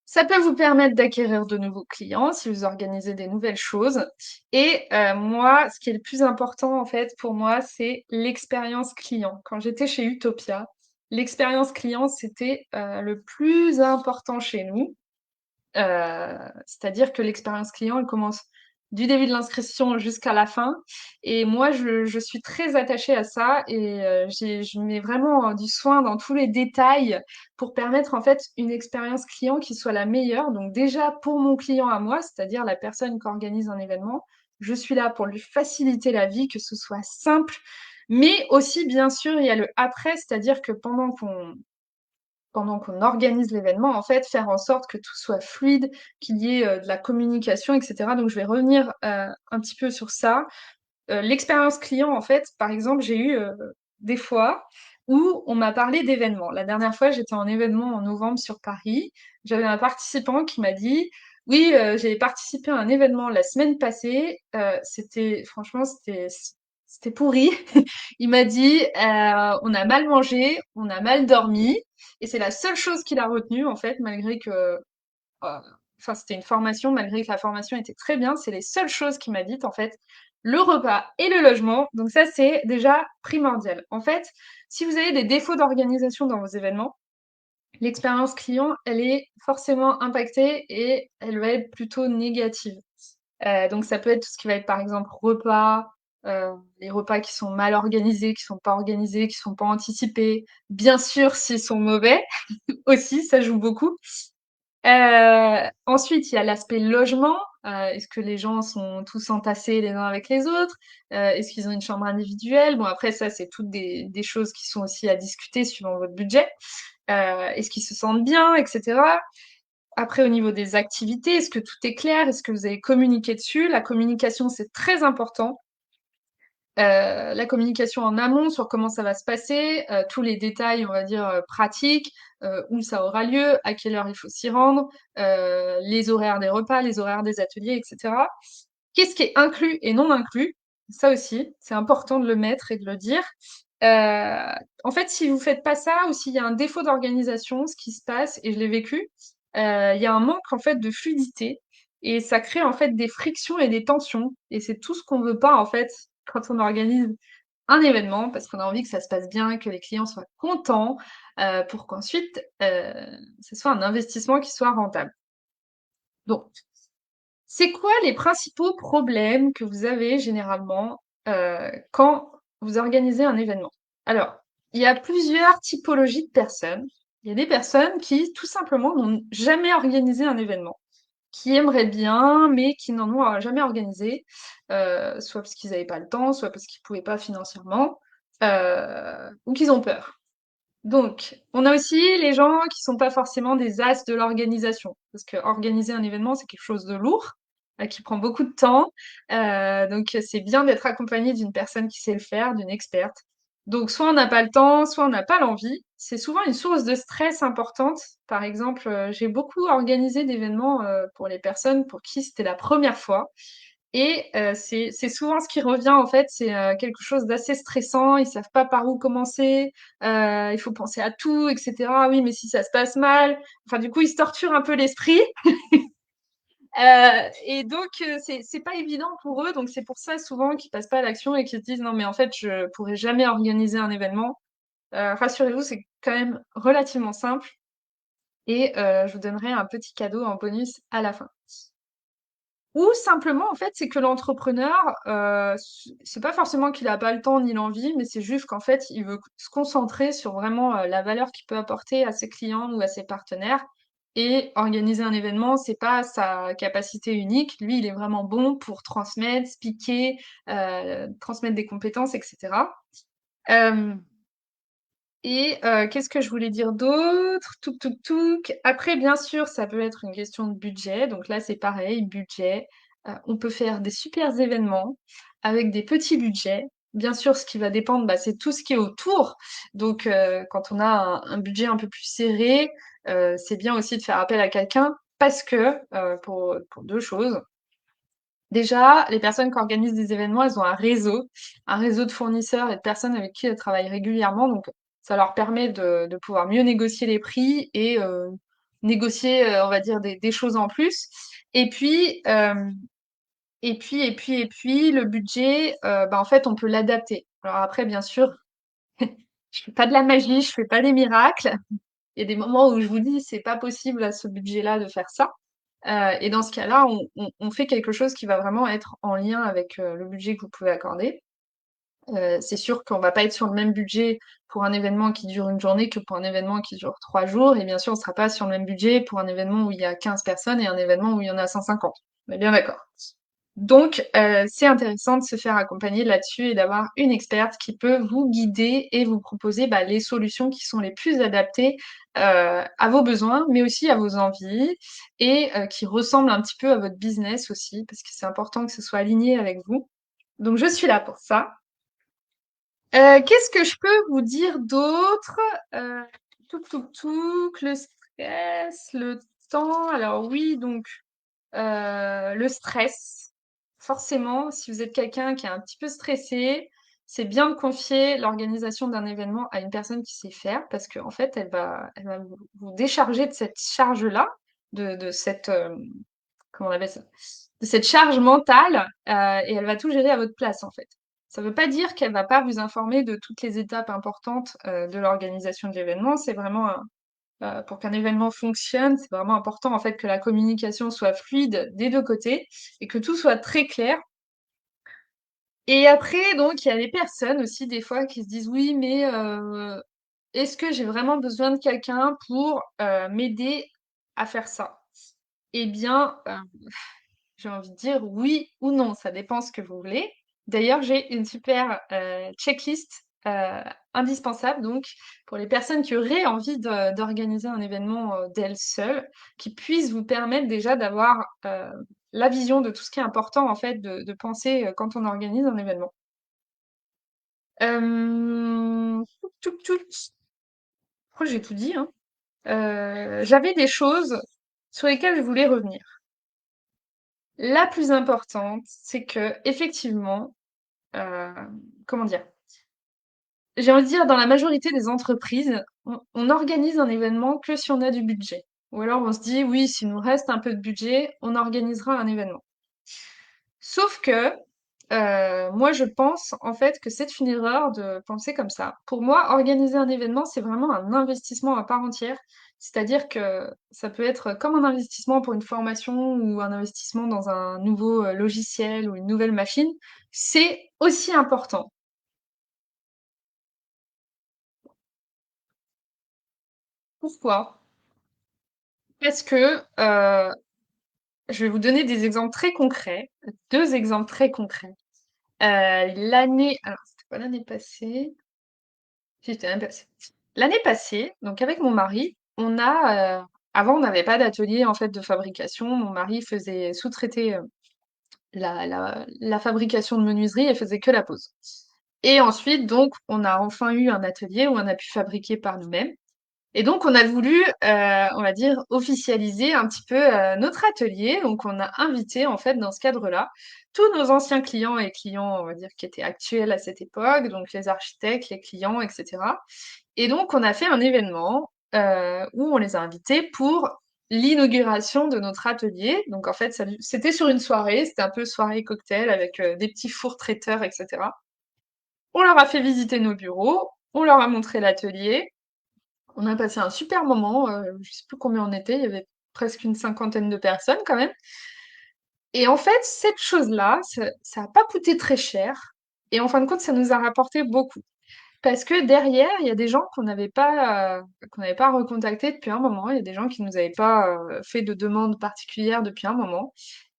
Ça peut vous permettre d'acquérir de nouveaux clients si vous organisez des nouvelles choses. Et moi, ce qui est le plus important en fait pour moi, c'est l'expérience client. Quand j'étais chez Utopia, l'expérience client, c'était le plus important chez nous. C'est-à-dire que l'expérience client, elle commence du début de l'inscription jusqu'à la fin. Et moi, je suis très attachée à ça et je mets vraiment du soin dans tous les détails pour permettre en fait une expérience client qui soit la meilleure. Donc déjà pour mon client à moi, c'est-à-dire la personne qui organise un événement, je suis là pour lui faciliter la vie, que ce soit simple. Mais aussi, bien sûr, il y a le après, c'est-à-dire que pendant qu'on organise l'événement, en fait, faire en sorte que tout soit fluide, qu'il y ait de la communication, etc. Donc, je vais revenir un petit peu sur ça. L'expérience client, en fait, par exemple, j'ai eu des fois où on m'a parlé d'événements. La dernière fois, j'étais en événement en novembre sur Paris. J'avais un participant qui m'a dit, oui, j'ai participé à un événement la semaine passée. Franchement, c'était pourri. Il m'a dit, on a mal mangé, on a mal dormi, et c'est la seule chose qu'il a retenue en fait, malgré que, enfin, c'était une formation, malgré que la formation était très bien, c'est les seules choses qu'il m'a dites en fait, le repas et le logement. Donc ça, c'est déjà primordial. En fait, si vous avez des défauts d'organisation dans vos événements, l'expérience client, elle est forcément impactée et elle va être plutôt négative. Donc ça peut être tout ce qui va être par exemple repas, les repas qui sont mal organisés, qui sont pas organisés, qui sont pas anticipés. Bien sûr, s'ils sont mauvais aussi, ça joue beaucoup. Ensuite, il y a l'aspect logement. Est-ce que les gens sont tous entassés les uns avec les autres? Est-ce qu'ils ont une chambre individuelle? Bon, après, ça, c'est toutes des choses qui sont aussi à discuter suivant votre budget. Est-ce qu'ils se sentent bien, etc. Après, au niveau des activités, est-ce que tout est clair? Est-ce que vous avez communiqué dessus? La communication, c'est très important. La communication en amont sur comment ça va se passer, tous les détails, on va dire, pratiques, où ça aura lieu, à quelle heure il faut s'y rendre, les horaires des repas, les horaires des ateliers, et cetera. Qu'est-ce qui est inclus et non inclus? Ça aussi, c'est important de le mettre et de le dire. En fait, si vous faites pas ça ou s'il y a un défaut d'organisation, ce qui se passe, et je l'ai vécu, il y a un manque en fait de fluidité et ça crée en fait des frictions et des tensions. Et c'est tout ce qu'on veut pas en fait quand on organise un événement, parce qu'on a envie que ça se passe bien, que les clients soient contents, pour qu'ensuite ce soit un investissement qui soit rentable. Donc, c'est quoi les principaux problèmes que vous avez généralement, quand vous organisez un événement? Alors, il y a plusieurs typologies de personnes. Il y a des personnes qui, tout simplement, n'ont jamais organisé un événement, qui aimeraient bien, mais qui n'en ont, jamais organisé, soit parce qu'ils n'avaient pas le temps, soit parce qu'ils pouvaient pas financièrement, ou qu'ils ont peur. Donc, on a aussi les gens qui sont pas forcément des as de l'organisation, parce que organiser un événement, c'est quelque chose de lourd, qui prend beaucoup de temps. Donc, c'est bien d'être accompagné d'une personne qui sait le faire, d'une experte. Donc, soit on n'a pas le temps, soit on n'a pas l'envie. C'est souvent une source de stress importante. Par exemple, j'ai beaucoup organisé d'événements pour les personnes pour qui c'était la première fois. Et c'est souvent ce qui revient en fait, c'est quelque chose d'assez stressant. Ils savent pas par où commencer. Il faut penser à tout, etc. Oui, mais si ça se passe mal, enfin du coup ils se torturent un peu l'esprit. Et donc c'est pas évident pour eux. Donc c'est pour ça souvent qu'ils passent pas à l'action et qu'ils se disent non mais en fait je pourrais jamais organiser un événement. Rassurez-vous, c'est quand même relativement simple. Et je vous donnerai un petit cadeau en bonus à la fin. Ou simplement, en fait, c'est que l'entrepreneur, c'est pas forcément qu'il a pas le temps ni l'envie, mais c'est juste qu'en fait, il veut se concentrer sur vraiment, la valeur qu'il peut apporter à ses clients ou à ses partenaires et organiser un événement, c'est pas sa capacité unique. Lui, il est vraiment bon pour transmettre, speaker, transmettre des compétences et cetera. Hem et qu'est-ce que je voulais dire d'autre? Touc touc touc. Après, bien sûr, ça peut être une question de budget. Donc là, c'est pareil, budget. On peut faire des super événements avec des petits budgets. Bien sûr, ce qui va dépendre, bah, c'est tout ce qui est autour. Donc, quand on a un budget un peu plus serré, c'est bien aussi de faire appel à quelqu'un parce que, pour 2 choses. Déjà, les personnes qui organisent des événements, elles ont un réseau de fournisseurs et de personnes avec qui elles travaillent régulièrement. Donc, ça leur permet de pouvoir mieux négocier les prix et négocier, on va dire, des choses en plus. Et puis, le budget, bah, en fait, on peut l'adapter. Alors après, bien sûr, je fais pas de la magie, je fais pas des miracles. Il y a des moments où je vous dis, c'est pas possible à ce budget-là de faire ça. Et dans ce cas-là, on fait quelque chose qui va vraiment être en lien avec le budget que vous pouvez accorder. C'est sûr qu'on va pas être sur le même budget pour un événement qui dure une journée que pour un événement qui dure 3 jours. Et bien sûr, on sera pas sur le même budget pour un événement où il y a 15 personnes et un événement où il y en a 150. On est bien d'accord. Donc, c'est intéressant de se faire accompagner là-dessus et d'avoir une experte qui peut vous guider et vous proposer, bah, les solutions qui sont les plus adaptées, à vos besoins, mais aussi à vos envies et qui ressemblent un petit peu à votre business aussi, parce que c'est important que ce soit aligné avec vous. Donc je suis là pour ça. Qu'est-ce que je peux vous dire d'autre? Heu, le stress, le temps. Alors oui, donc le stress, forcément, si vous êtes quelqu'un qui est un petit peu stressé, c'est bien de confier l'organisation d'un événement à une personne qui sait faire parce qu'en fait, elle va vous décharger de cette charge-là, de cette, comment on appelle ça? De cette charge mentale, et elle va tout gérer à votre place, en fait. Ça veut pas dire qu'elle va pas vous informer de toutes les étapes importantes, de l'organisation de l'événement. C'est vraiment pour qu'un événement fonctionne, c'est vraiment important en fait que la communication soit fluide des 2 côtés et que tout soit très clair. Et après donc il y a des personnes aussi des fois qui se disent: «Oui mais est-ce que j'ai vraiment besoin de quelqu'un pour, m'aider à faire ça?» Eh bien, j'ai envie de dire oui ou non, ça dépend ce que vous voulez. D'ailleurs, j'ai une super, checklist, indispensable donc pour les personnes qui auraient envie d'organiser un événement, d'elles seules, qui puisse vous permettre déjà d'avoir, la vision de tout ce qui est important en fait de penser, quand on organise un événement. Tchouk, tchouk. Je crois que j'ai tout dit, hein. J'avais des choses sur lesquelles je voulais revenir. La plus importante, c'est que effectivement, heu, comment dire? J'ai envie de dire dans la majorité des entreprises, on organise un événement que si on a du budget. Ou alors on se dit: «Oui, s'il nous reste un peu de budget, on organisera un événement». Sauf que, moi je pense en fait que c'est une erreur de penser comme ça. Pour moi, organiser un événement, c'est vraiment un investissement à part entière. C'est-à-dire que ça peut être comme un investissement pour une formation ou un investissement dans un nouveau, logiciel ou une nouvelle machine, c'est aussi important. Pourquoi? Parce que, je vais vous donner des exemples très concrets, 2 exemples très concrets. C'était pas l'année passée? Si, c'était l'année passée. L'année passée, donc avec mon mari, avant on n'avait pas d'atelier en fait de fabrication. Mon mari faisait sous-traiter, la fabrication de menuiserie et faisait que la pose. Et ensuite donc, on a enfin eu un atelier où on a pu fabriquer par nous-mêmes. Et donc, on a voulu, on va dire, officialiser un petit peu notre atelier. Donc, on a invité, en fait, dans ce cadre-là, tous nos anciens clients et clients, on va dire, qui étaient actuels à cette époque, donc les architectes, les clients, etc. Et donc, on a fait un événement où on les a invités pour l'inauguration de notre atelier. Donc, en fait, c'était sur une soirée, c'était un peu soirée cocktail avec des petits fours traiteurs, etc. On leur a fait visiter nos bureaux, on leur a montré l'atelier. On a passé un super moment, je sais plus combien on était, il y avait presque une cinquantaine de personnes quand même. Et en fait, cette chose-là, ça a pas coûté très cher. Et en fin de compte, ça nous a rapporté beaucoup. Parce que derrière, il y a des gens qu'on n'avait pas recontactés depuis un moment. Il y a des gens qui nous avaient pas fait de demande particulière depuis un moment.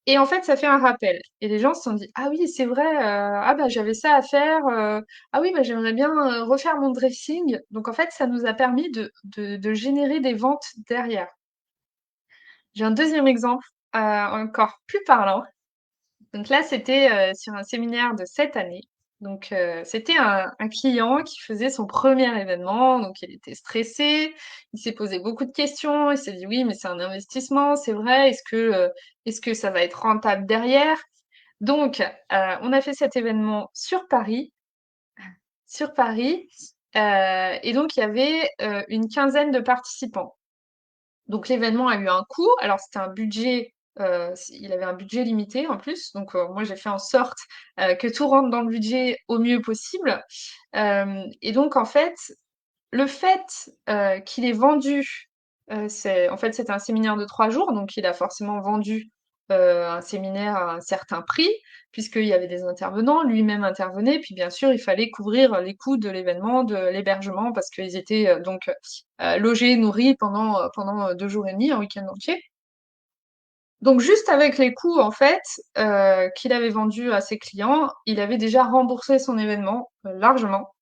Et en fait, ça fait un rappel. Et les gens se sont dit, ah oui, c'est vrai, ah bah j'avais ça à faire, ah oui, bah j'aimerais bien refaire mon dressing. Donc en fait, ça nous a permis de générer des ventes derrière. J'ai un deuxième exemple, encore plus parlant. Donc là, c'était sur un séminaire de cette année. Donc c'était un client qui faisait son premier événement, donc il était stressé, il s'est posé beaucoup de questions, il s'est dit oui, mais c'est un investissement, c'est vrai, est-ce que ça va être rentable derrière? Donc on a fait cet événement sur Paris, et donc il y avait une quinzaine de participants. Donc l'événement a eu un coût. Alors c'était un budget, il avait un budget limité en plus. Donc moi j'ai fait en sorte que tout rentre dans le budget au mieux possible. Et donc en fait, le fait qu'il ait vendu, en fait c'était un séminaire de 3 jours, donc il a forcément vendu un séminaire à un certain prix, puisqu'il y avait des intervenants, lui-même intervenait, puis bien sûr il fallait couvrir les coûts de l'événement, de l'hébergement, parce qu'ils étaient donc logés, nourris pendant 2 jours et demi, un week-end entier. Donc juste avec les coûts en fait qu'il avait vendus à ses clients, il avait déjà remboursé son événement largement.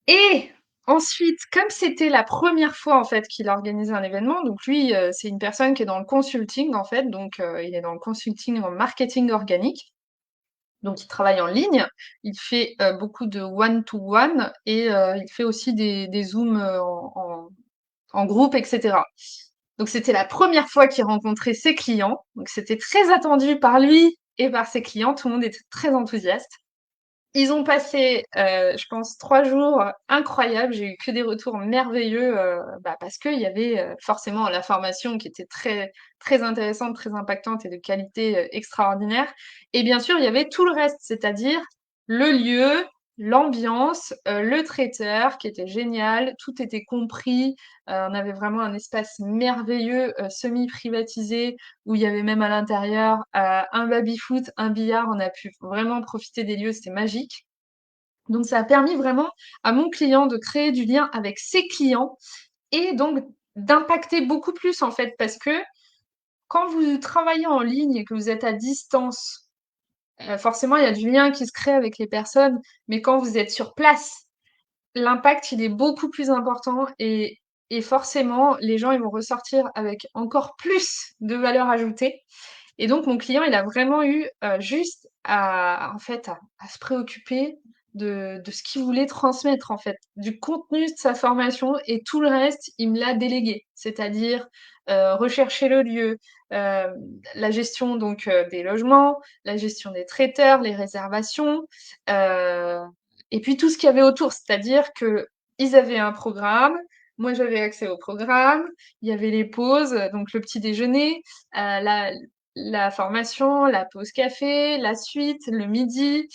Et ensuite, comme c'était la première fois en fait qu'il organisait un événement, donc lui, c'est une personne qui est dans le consulting en fait, donc il est dans le consulting en marketing organique. Donc il travaille en ligne, il fait beaucoup de one to one et il fait aussi des zooms en groupe, etc. Donc c'était la première fois qu'il rencontrait ses clients, donc c'était très attendu par lui et par ses clients, tout le monde était très enthousiaste. Ils ont passé, je pense 3 jours incroyables. J'ai eu que des retours merveilleux, bah, parce qu'il y avait, forcément la formation qui était très très intéressante, très impactante et de qualité, extraordinaire. Et bien sûr, il y avait tout le reste, c'est-à-dire le lieu, l'ambiance, le traiteur qui était génial, tout était compris. On avait vraiment un espace merveilleux, semi-privatisé où il y avait même à l'intérieur un baby-foot, un billard. On a pu vraiment profiter des lieux, c'était magique. Donc ça a permis vraiment à mon client de créer du lien avec ses clients et donc d'impacter beaucoup plus en fait parce que quand vous travaillez en ligne et que vous êtes à distance, forcément il y a du lien qui se crée avec les personnes, mais quand vous êtes sur place, l'impact il est beaucoup plus important et forcément les gens ils vont ressortir avec encore plus de valeur ajoutée. Et donc mon client, il a vraiment eu juste à en fait à se préoccuper de ce qu'il voulait transmettre, en fait, du contenu de sa formation et tout le reste, il me l'a délégué. C'est-à-dire, rechercher le lieu, euh, la gestion donc des logements, la gestion des traiteurs, les réservations, euh, et puis tout ce qu'il y avait autour. C'est-à-dire que ils avaient un programme, moi j'avais accès au programme, il y avait les pauses, donc le petit déjeuner, la formation, la pause café, la suite, le midi,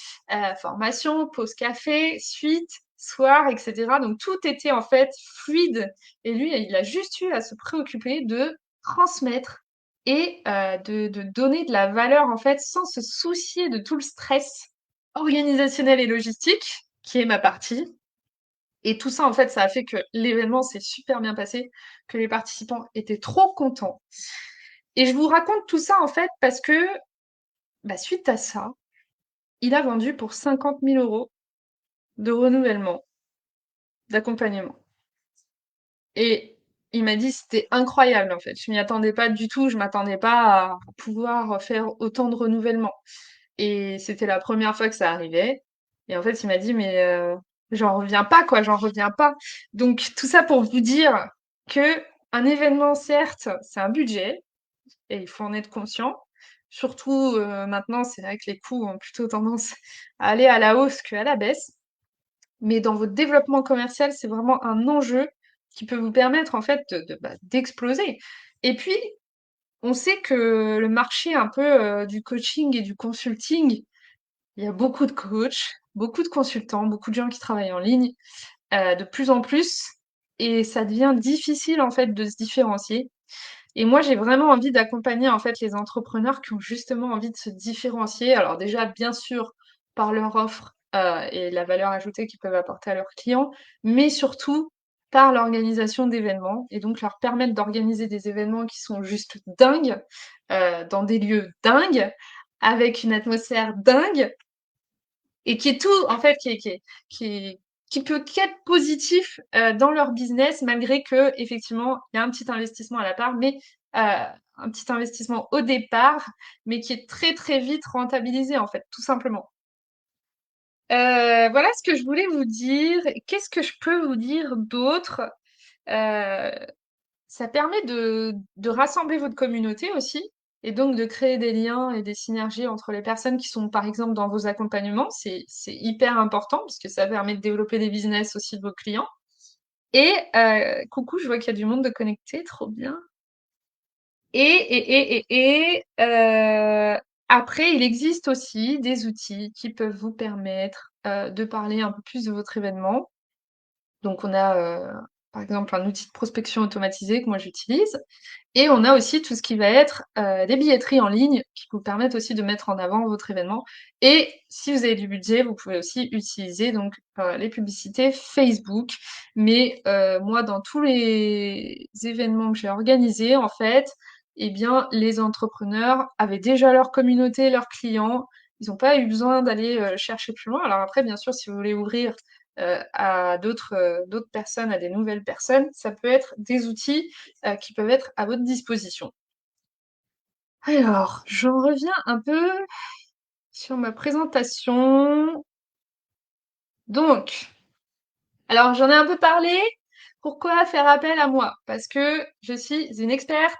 formation, pause café, suite, soir, etc. Donc tout était en fait fluide. Et lui, il a juste eu à se préoccuper de transmettre et de donner de la valeur en fait sans se soucier de tout le stress organisationnel et logistique qui est ma partie. Et tout ça, en fait, ça a fait que l'événement s'est super bien passé, que les participants étaient trop contents. Et je vous raconte tout ça, en fait, parce que, bah, suite à ça, il a vendu pour 50 000 euros de renouvellement, d'accompagnement. Et il m'a dit c'était incroyable, en fait. Je m'y attendais pas du tout. Je m'attendais pas à pouvoir faire autant de renouvellement. Et c'était la première fois que ça arrivait. Et en fait, il m'a dit, mais j'en reviens pas, quoi, j'en reviens pas. Donc, tout ça pour vous dire que un événement, certes, c'est un budget, et il faut en être conscient. Surtout maintenant, c'est vrai que les coûts ont plutôt tendance à aller à la hausse qu'à la baisse. Mais dans votre développement commercial, c'est vraiment un enjeu qui peut vous permettre en fait d'exploser. Et puis, on sait que le marché un peu du coaching et du consulting, il y a beaucoup de coachs, beaucoup de consultants, beaucoup de gens qui travaillent en ligne, de plus en plus, et ça devient difficile en fait de se différencier. Et moi, j'ai vraiment envie d'accompagner en fait les entrepreneurs qui ont justement envie de se différencier. Alors déjà, bien sûr, par leur offre et la valeur ajoutée qu'ils peuvent apporter à leurs clients, mais surtout par l'organisation d'événements et donc leur permettre d'organiser des événements qui sont juste dingues, dans des lieux dingues, avec une atmosphère dingue et qui est tout, en fait, qui est- qui peut qu'être positif dans leur business, malgré que, effectivement, il y a un petit investissement à la part, mais un petit investissement au départ, mais qui est très, très vite rentabilisé, en fait, tout simplement. Voilà ce que je voulais vous dire. Qu'est-ce que je peux vous dire d'autre? Euh, Ça permet de rassembler votre communauté aussi, et donc de créer des liens et des synergies entre les personnes qui sont, par exemple, dans vos accompagnements. C'est hyper important parce que ça permet de développer des business aussi de vos clients. Et coucou, je vois qu'il y a du monde de connecté, trop bien. Après, il existe aussi des outils qui peuvent vous permettre de parler un peu plus de votre événement. Donc, on a par exemple un outil de prospection automatisé que moi j'utilise. Et on a aussi tout ce qui va être des billetteries en ligne qui vous permettent aussi de mettre en avant votre événement. Et si vous avez du budget, vous pouvez aussi utiliser donc les publicités Facebook. Mais moi, dans tous les événements que j'ai organisés, en fait, eh bien, les entrepreneurs avaient déjà leur communauté, leurs clients. Ils n'ont pas eu besoin d'aller chercher plus loin. Alors après, bien sûr, si vous voulez ouvrir à d'autres personnes, à des nouvelles personnes, ça peut être des outils qui peuvent être à votre disposition. Alors, j'en reviens un peu sur ma présentation. Donc, alors j'en ai un peu parlé. Pourquoi faire appel à moi? Parce que je suis une experte,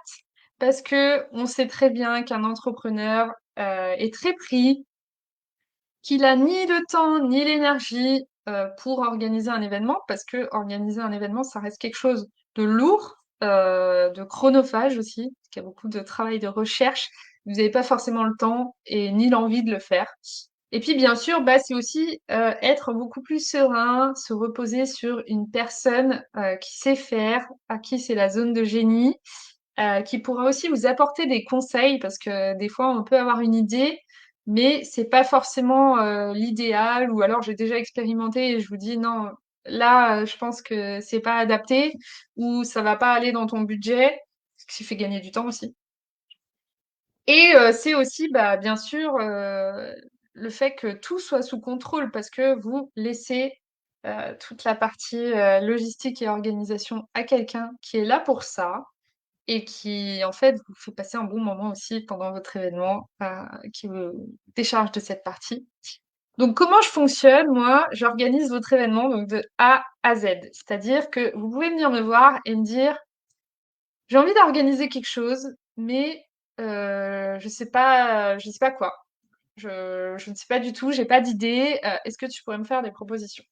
parce que on sait très bien qu'un entrepreneur est très pris, qu'il a ni le temps ni l'énergie pour organiser un événement, parce que organiser un événement, ça reste quelque chose de lourd, de chronophage aussi, parce qu'il y a beaucoup de travail de recherche. Vous n'avez pas forcément le temps et ni l'envie de le faire. Et puis bien sûr, bah, c'est aussi être beaucoup plus serein, se reposer sur une personne qui sait faire, à qui c'est la zone de génie, qui pourra aussi vous apporter des conseils parce que des fois on peut avoir une idée, mais c'est pas forcément l'idéal ou alors j'ai déjà expérimenté et je vous dis non, là je pense que c'est pas adapté ou ça va pas aller dans ton budget, ce qui fait gagner du temps aussi. Et c'est aussi bah, bien sûr le fait que tout soit sous contrôle parce que vous laissez toute la partie logistique et organisation à quelqu'un qui est là pour ça et qui, en fait, vous fait passer un bon moment aussi pendant votre événement, qui vous décharge de cette partie. Donc, comment je fonctionne? Moi, j'organise votre événement donc de A à Z. C'est-à-dire que vous pouvez venir me voir et me dire, j'ai envie d'organiser quelque chose, mais je sais pas quoi. Je ne sais pas du tout, j'ai pas d'idée. Est-ce que tu pourrais me faire des propositions?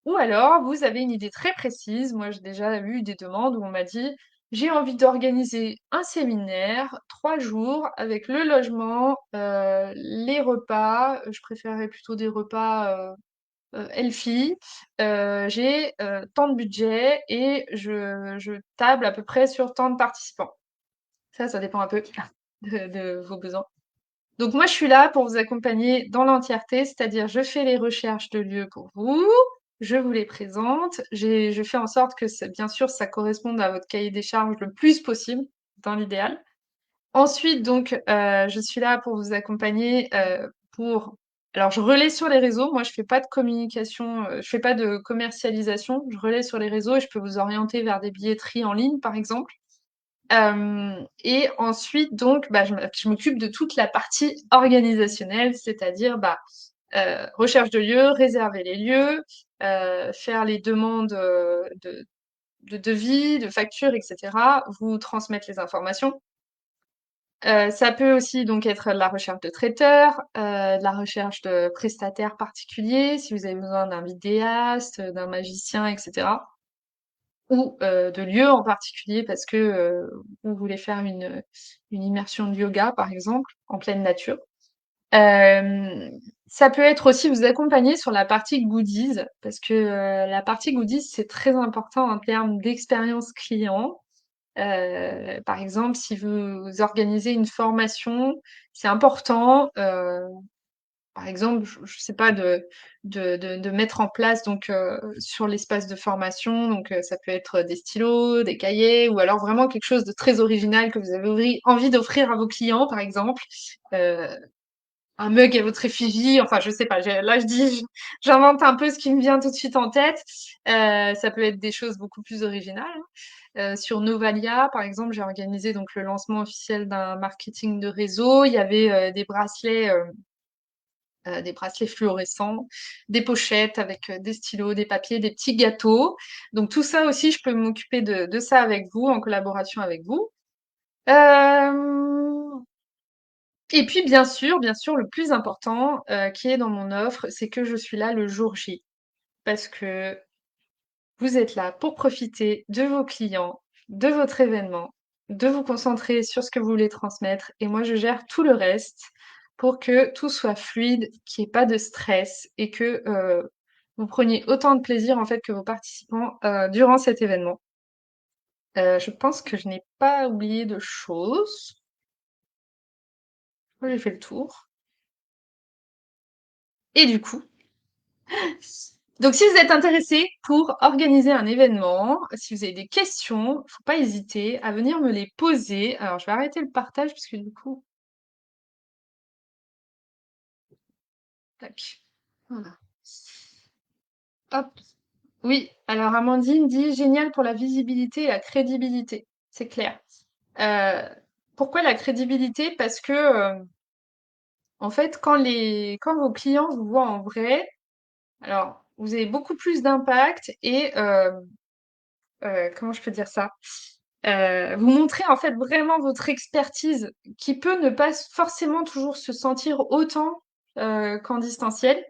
Ou alors, vous avez une idée très précise. Moi, j'ai déjà eu des demandes où on m'a dit, j'ai envie d'organiser un séminaire, 3 jours, avec le logement, les repas. Je préférerais plutôt des repas healthy. J'ai tant de budget et je table à peu près sur tant de participants. Ça dépend un peu de vos besoins. Donc moi, je suis là pour vous accompagner dans l'entièreté, c'est-à-dire je fais les recherches de lieux pour vous, je vous les présente, je fais en sorte que, bien sûr, ça corresponde à votre cahier des charges le plus possible, dans l'idéal. Ensuite, donc, je suis là pour vous accompagner pour... Alors, je relaie sur les réseaux. Moi, je fais pas de communication, je fais pas de commercialisation. Je relaie sur les réseaux et je peux vous orienter vers des billetteries en ligne, par exemple. Et ensuite, donc, bah, je m'occupe de toute la partie organisationnelle, c'est-à-dire bah, recherche de lieux, réserver les lieux, faire les demandes de devis, de factures, etc., vous transmettre les informations. Ça peut aussi donc être de la recherche de traiteurs, de la recherche de prestataires particuliers, si vous avez besoin d'un vidéaste, d'un magicien, etc. Ou de lieux en particulier parce que vous voulez faire une immersion de yoga, par exemple, en pleine nature. Euh, Ça peut être aussi vous accompagner sur la partie goodies, parce que la partie goodies, c'est très important en termes d'expérience client. Par exemple, si vous organisez une formation, c'est important, par exemple, je sais pas, de mettre en place donc sur l'espace de formation, donc ça peut être des stylos, des cahiers, ou alors vraiment quelque chose de très original que vous avez envie d'offrir à vos clients, par exemple. Euh, un mug à votre effigie, enfin je sais pas, là je dis, j'invente un peu ce qui me vient tout de suite en tête. Ça peut être des choses beaucoup plus originales, hein. Sur Novalia, par exemple, j'ai organisé donc le lancement officiel d'un marketing de réseau. Il y avait des bracelets fluorescents, des pochettes avec des stylos, des papiers, des petits gâteaux. Donc tout ça aussi, je peux m'occuper de ça avec vous, en collaboration avec vous. Euh, Et puis bien sûr, le plus important qui est dans mon offre, c'est que je suis là le jour J. Parce que vous êtes là pour profiter de vos clients, de votre événement, de vous concentrer sur ce que vous voulez transmettre. Et moi, je gère tout le reste pour que tout soit fluide, qu'il n'y ait pas de stress et que vous preniez autant de plaisir en fait que vos participants durant cet événement. Je pense que je n'ai pas oublié de choses. J'ai fait le tour. Et du coup, donc si vous êtes intéressé pour organiser un événement, si vous avez des questions, faut pas hésiter à venir me les poser. Alors je vais arrêter le partage parce que du coup, tac. Voilà. Hop. Oui, alors Amandine dit génial pour la visibilité et la crédibilité. C'est clair. Euh, Pourquoi la crédibilité? Parce que en fait, quand vos clients vous voient en vrai, alors vous avez beaucoup plus d'impact et comment je peux dire ça? Vous montrez en fait vraiment votre expertise qui peut ne pas forcément toujours se sentir autant qu'en distanciel.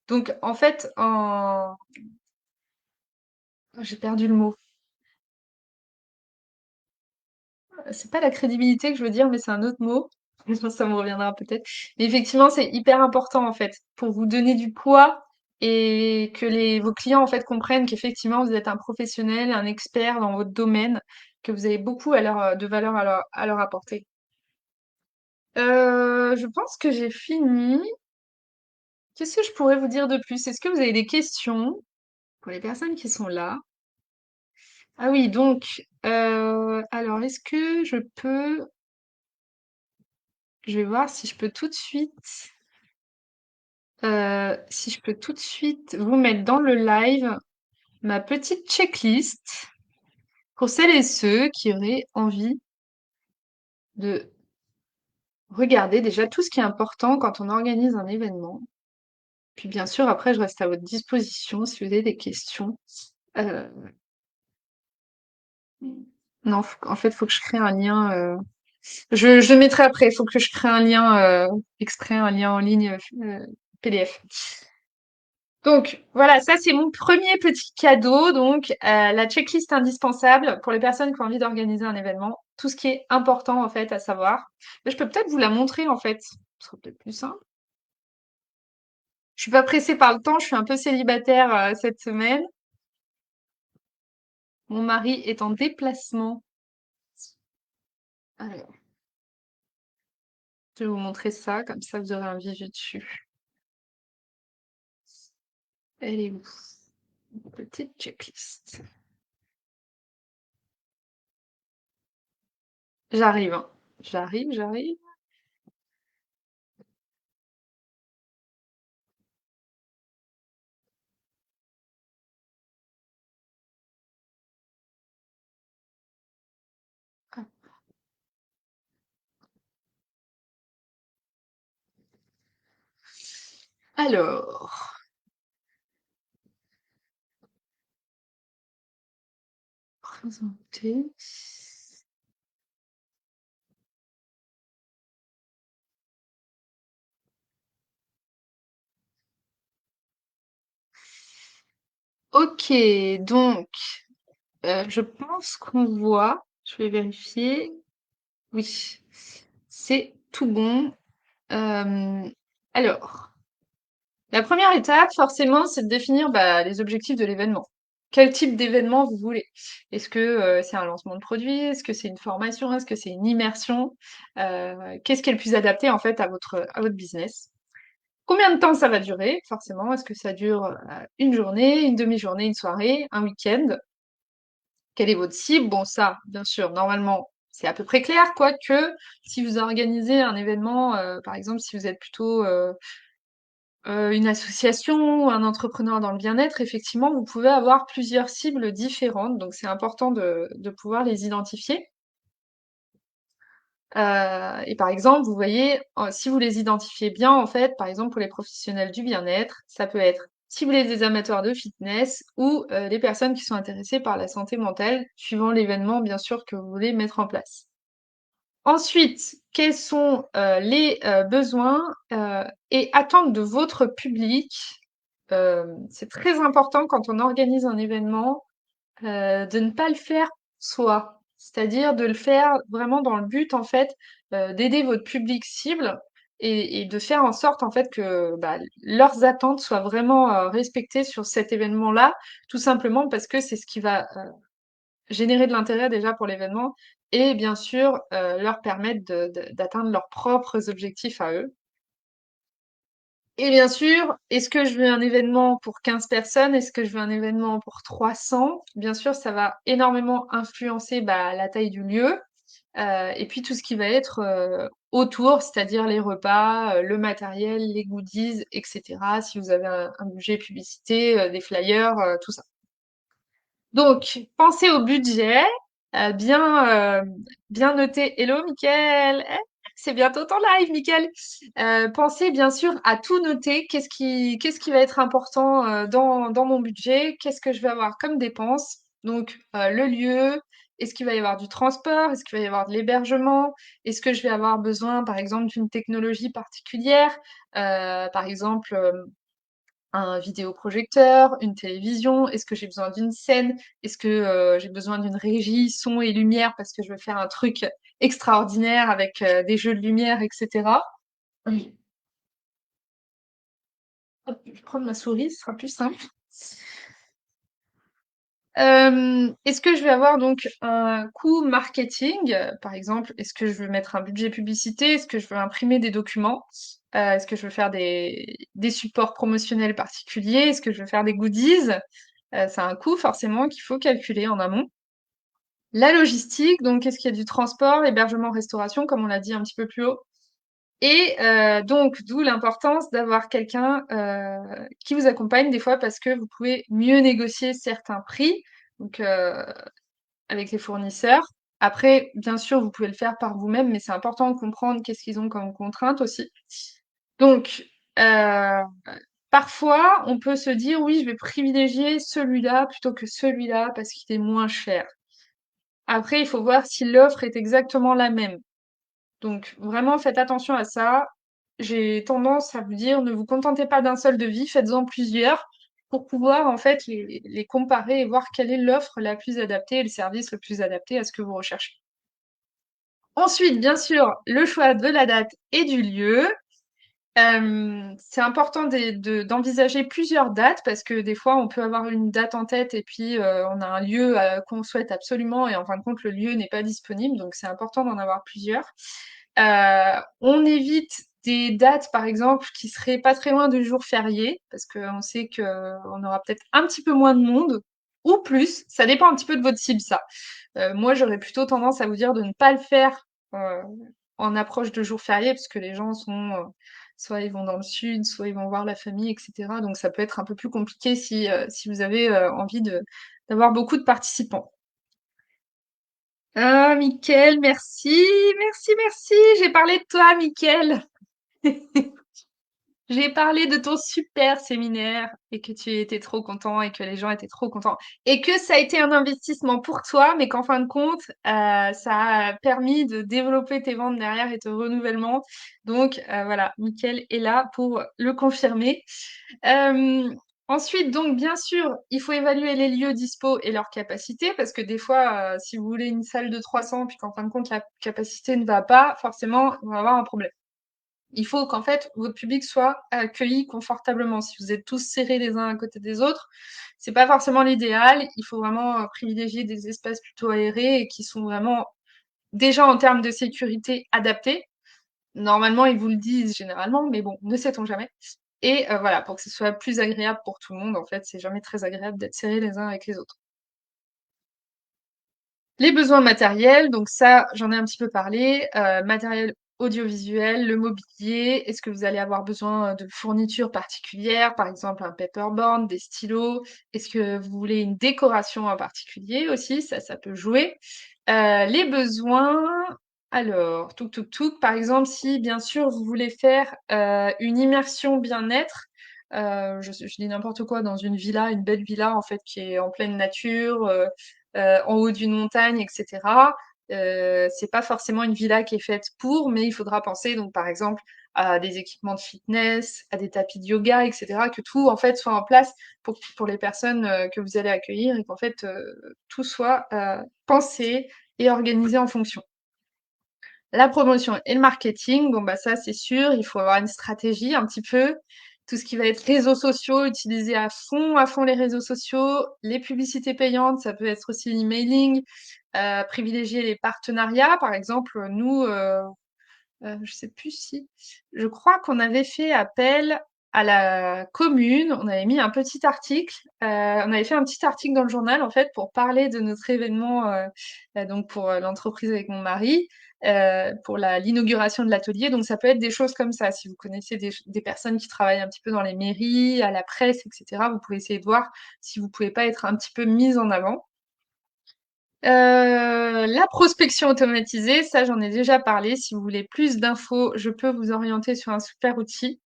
Donc en fait, j'ai perdu le mot. C'est pas la crédibilité que je veux dire, mais c'est un autre mot. Je pense que ça me reviendra peut-être. Mais effectivement, c'est hyper important en fait pour vous donner du poids et que vos clients en fait comprennent qu'effectivement vous êtes un professionnel, un expert dans votre domaine, que vous avez beaucoup de valeur à leur apporter. Je pense que j'ai fini. Qu'est-ce que je pourrais vous dire de plus? Est-ce que vous avez des questions pour les personnes qui sont là? Ah oui, donc, alors est-ce que je vais voir si je peux tout de suite vous mettre dans le live ma petite checklist pour celles et ceux qui auraient envie de regarder déjà tout ce qui est important quand on organise un événement. Puis bien sûr, après, je reste à votre disposition si vous avez des questions. Euh, non, en fait, il faut que je crée un lien. Je le mettrai après. Il faut que je crée un lien exprès, un lien en ligne PDF. Donc voilà, ça c'est mon premier petit cadeau. Donc la checklist indispensable pour les personnes qui ont envie d'organiser un événement. Tout ce qui est important en fait à savoir. Mais je peux peut-être vous la montrer en fait. Ce sera peut-être plus simple. Je suis pas pressée par le temps. Je suis un peu célibataire cette semaine. Mon mari est en déplacement. Alors, je vais vous montrer ça, comme ça vous aurez un visu dessus. Elle est où? Petite checklist. J'arrive, hein. J'arrive. Alors, présenter. Ok, donc, je pense qu'on voit. Je vais vérifier. Oui, c'est tout bon. Euh, alors, la première étape, forcément, c'est de définir les objectifs de l'événement. Quel type d'événement vous voulez? Est-ce que c'est un lancement de produit? Est-ce que c'est une formation? Est-ce que c'est une immersion? Qu'est-ce qui est le plus adapté en fait à votre business? Combien de temps ça va durer? Forcément, est-ce que ça dure une journée, une demi-journée, une soirée, un week-end? Quelle est votre cible? Bon, ça, bien sûr, normalement, c'est à peu près clair, quoique si vous organisez un événement, par exemple, si vous êtes plutôt une association ou un entrepreneur dans le bien-être, effectivement, vous pouvez avoir plusieurs cibles différentes, donc c'est important de pouvoir les identifier. Et par exemple, vous voyez, si vous les identifiez bien, en fait, par exemple, pour les professionnels du bien-être, ça peut être cibler des amateurs de fitness ou les personnes qui sont intéressées par la santé mentale, suivant l'événement, bien sûr, que vous voulez mettre en place. Ensuite, quels sont les besoins et attentes de votre public? C'est très important quand on organise un événement de ne pas le faire soi, c'est-à-dire de le faire vraiment dans le but en fait d'aider votre public cible et de faire en sorte en fait que leurs attentes soient vraiment respectées sur cet événement-là, tout simplement parce que c'est ce qui va générer de l'intérêt déjà pour l'événement et bien sûr leur permettre d'atteindre leurs propres objectifs à eux. Et bien sûr, est-ce que je veux un événement pour 15 personnes? Est-ce que je veux un événement pour 300? Bien sûr, ça va énormément influencer la taille du lieu et puis tout ce qui va être autour, c'est-à-dire les repas, le matériel, les goodies, etc. Si vous avez un budget publicité, des flyers, tout ça. Donc, pensez au budget, bien, bien noter. Hello, Mickaël! C'est bientôt ton live, Mickaël! Pensez bien sûr à tout noter. Qu'est-ce qui va être important dans mon budget? Qu'est-ce que je vais avoir comme dépenses? Donc, le lieu. Est-ce qu'il va y avoir du transport? Est-ce qu'il va y avoir de l'hébergement? Est-ce que je vais avoir besoin, par exemple, d'une technologie particulière? Par exemple, un vidéoprojecteur, une télévision? Est-ce que j'ai besoin d'une scène? Est-ce que j'ai besoin d'une régie, son et lumière parce que je veux faire un truc extraordinaire avec des jeux de lumière, etc. Oui. Hop, je vais prendre ma souris, ce sera plus simple. Est-ce que je vais avoir donc un coût marketing, par exemple? Est-ce que je veux mettre un budget publicité? Est-ce que je veux imprimer des documents? Est-ce que je veux faire des supports promotionnels particuliers? Est-ce que je veux faire des goodies? C'est un coût forcément qu'il faut calculer en amont. La logistique, donc est-ce qu'il y a du transport, hébergement, restauration, comme on l'a dit un petit peu plus haut. Et donc, d'où l'importance d'avoir quelqu'un qui vous accompagne des fois parce que vous pouvez mieux négocier certains prix donc, avec les fournisseurs. Après, bien sûr, vous pouvez le faire par vous-même, mais c'est important de comprendre qu'est-ce qu'ils ont comme contrainte aussi. Donc, Parfois, on peut se dire: «Oui, je vais privilégier celui-là plutôt que celui-là parce qu'il est moins cher». Après, il faut voir si l'offre est exactement la même. Donc vraiment, faites attention à ça. J'ai tendance à vous dire, ne vous contentez pas d'un seul devis, faites-en plusieurs pour pouvoir en fait les comparer et voir quelle est l'offre la plus adaptée et le service le plus adapté à ce que vous recherchez. Ensuite, bien sûr, le choix de la date et du lieu. C'est important d'envisager plusieurs dates parce que des fois, on peut avoir une date en tête et puis on a un lieu qu'on souhaite absolument et en fin de compte, le lieu n'est pas disponible. Donc, c'est important d'en avoir plusieurs. On évite des dates, par exemple, qui seraient pas très loin du jour férié parce qu'on sait qu'on aura peut-être un petit peu moins de monde ou plus. Ça dépend un petit peu de votre cible, ça. Moi, j'aurais plutôt tendance à vous dire de ne pas le faire euh, en approche de jours fériés, parce que les gens sont, soit ils vont dans le sud, soit ils vont voir la famille, etc. Donc ça peut être un peu plus compliqué si vous avez envie d'avoir beaucoup de participants. Ah, Mickaël, merci, merci, merci. J'ai parlé de toi, Mickaël. J'ai parlé de ton super séminaire et que tu étais trop content et que les gens étaient trop contents et que ça a été un investissement pour toi, mais qu'en fin de compte, ça a permis de développer tes ventes derrière et ton renouvellement. Donc voilà, Mickaël est là pour le confirmer. Euh, Ensuite, donc bien sûr, il faut évaluer les lieux dispo et leur capacité parce que des fois, si vous voulez une salle de 300 puis qu'en fin de compte la capacité ne va pas, forcément, on va avoir un problème. Il faut qu'en fait, votre public soit accueilli confortablement. Si vous êtes tous serrés les uns à côté des autres, c'est pas forcément l'idéal. Il faut vraiment privilégier des espaces plutôt aérés et qui sont vraiment déjà en termes de sécurité adaptés. Normalement, ils vous le disent généralement, mais bon, ne sait-on jamais. Et voilà, pour que ce soit plus agréable pour tout le monde, en fait, c'est jamais très agréable d'être serrés les uns avec les autres. Les besoins matériels, donc ça, j'en ai un petit peu parlé. Matériel audiovisuel, le mobilier. Est-ce que vous allez avoir besoin de fournitures particulières, par exemple un paperboard, des stylos? Est-ce que vous voulez une décoration en particulier aussi? Ça peut jouer. Les besoins. Alors, par exemple, si bien sûr vous voulez faire une immersion bien-être, je dis n'importe quoi, dans une villa, une belle villa en fait qui est en pleine nature, en haut d'une montagne, etc. C'est pas forcément une villa qui est faite pour, mais il faudra penser donc par exemple à des équipements de fitness, à des tapis de yoga, etc. Que tout en fait soit en place pour les personnes que vous allez accueillir et qu'en fait tout soit pensé et organisé en fonction. La promotion et le marketing, bon bah ça c'est sûr, il faut avoir une stratégie un petit peu. Tout ce qui va être réseaux sociaux, utiliser à fond les réseaux sociaux, les publicités payantes, ça peut être aussi l'emailing, privilégier les partenariats. Par exemple, nous, je sais plus si, je crois qu'on avait fait appel à la commune, on avait mis un petit article, on avait fait un petit article dans le journal en fait pour parler de notre événement, donc pour l'entreprise avec mon mari, pour l'inauguration de l'atelier. Donc ça peut être des choses comme ça. Si vous connaissez des personnes qui travaillent un petit peu dans les mairies, à la presse, etc., vous pouvez essayer de voir si vous pouvez pas être un petit peu mise en avant. La prospection automatisée, ça j'en ai déjà parlé. Si vous voulez plus d'infos, je peux vous orienter sur un super outil.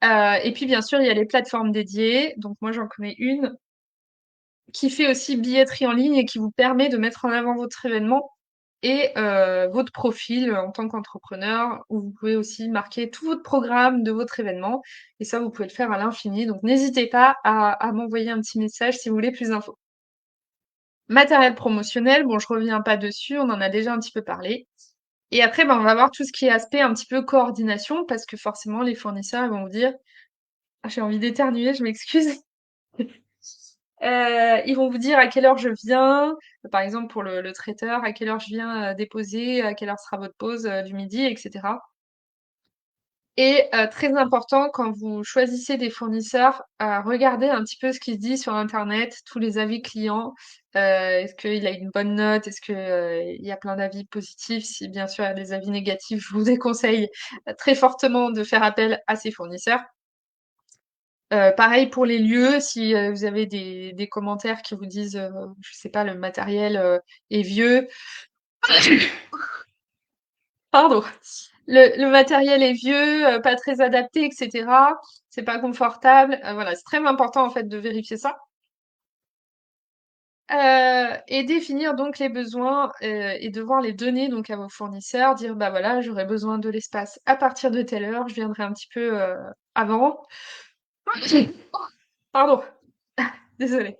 Et puis bien sûr, il y a les plateformes dédiées. Donc moi j'en connais une qui fait aussi billetterie en ligne et qui vous permet de mettre en avant votre événement et votre profil en tant qu'entrepreneur, où vous pouvez aussi marquer tout votre programme de votre événement. Et ça, vous pouvez le faire à l'infini. Donc n'hésitez pas à m'envoyer un petit message si vous voulez plus d'infos. Matériel promotionnel, bon, je reviens pas dessus, on en a déjà un petit peu parlé. Et après, ben, on va voir tout ce qui est aspect un petit peu coordination, parce que forcément, les fournisseurs ils vont vous dire, ah, j'ai envie d'éternuer, je m'excuse. Ils vont vous dire à quelle heure je viens, par exemple pour le traiteur, à quelle heure je viens déposer, à quelle heure sera votre pause du midi, etc. Et très important, quand vous choisissez des fournisseurs, regardez un petit peu ce qui se dit sur internet, tous les avis clients. Est-ce qu'il a une bonne note? Est-ce que, il y a plein d'avis positifs? Si bien sûr il y a des avis négatifs, je vous déconseille très fortement de faire appel à ces fournisseurs. Pareil pour les lieux, si vous avez des commentaires qui vous disent, je sais pas, le matériel est vieux, pardon, le matériel est vieux, pas très adapté, etc. C'est pas confortable. Voilà, c'est très important en fait de vérifier ça. Et définir donc les besoins et devoir les donner donc à vos fournisseurs, dire bah voilà, j'aurais besoin de l'espace à partir de telle heure, je viendrai un petit peu avant. Pardon, désolée.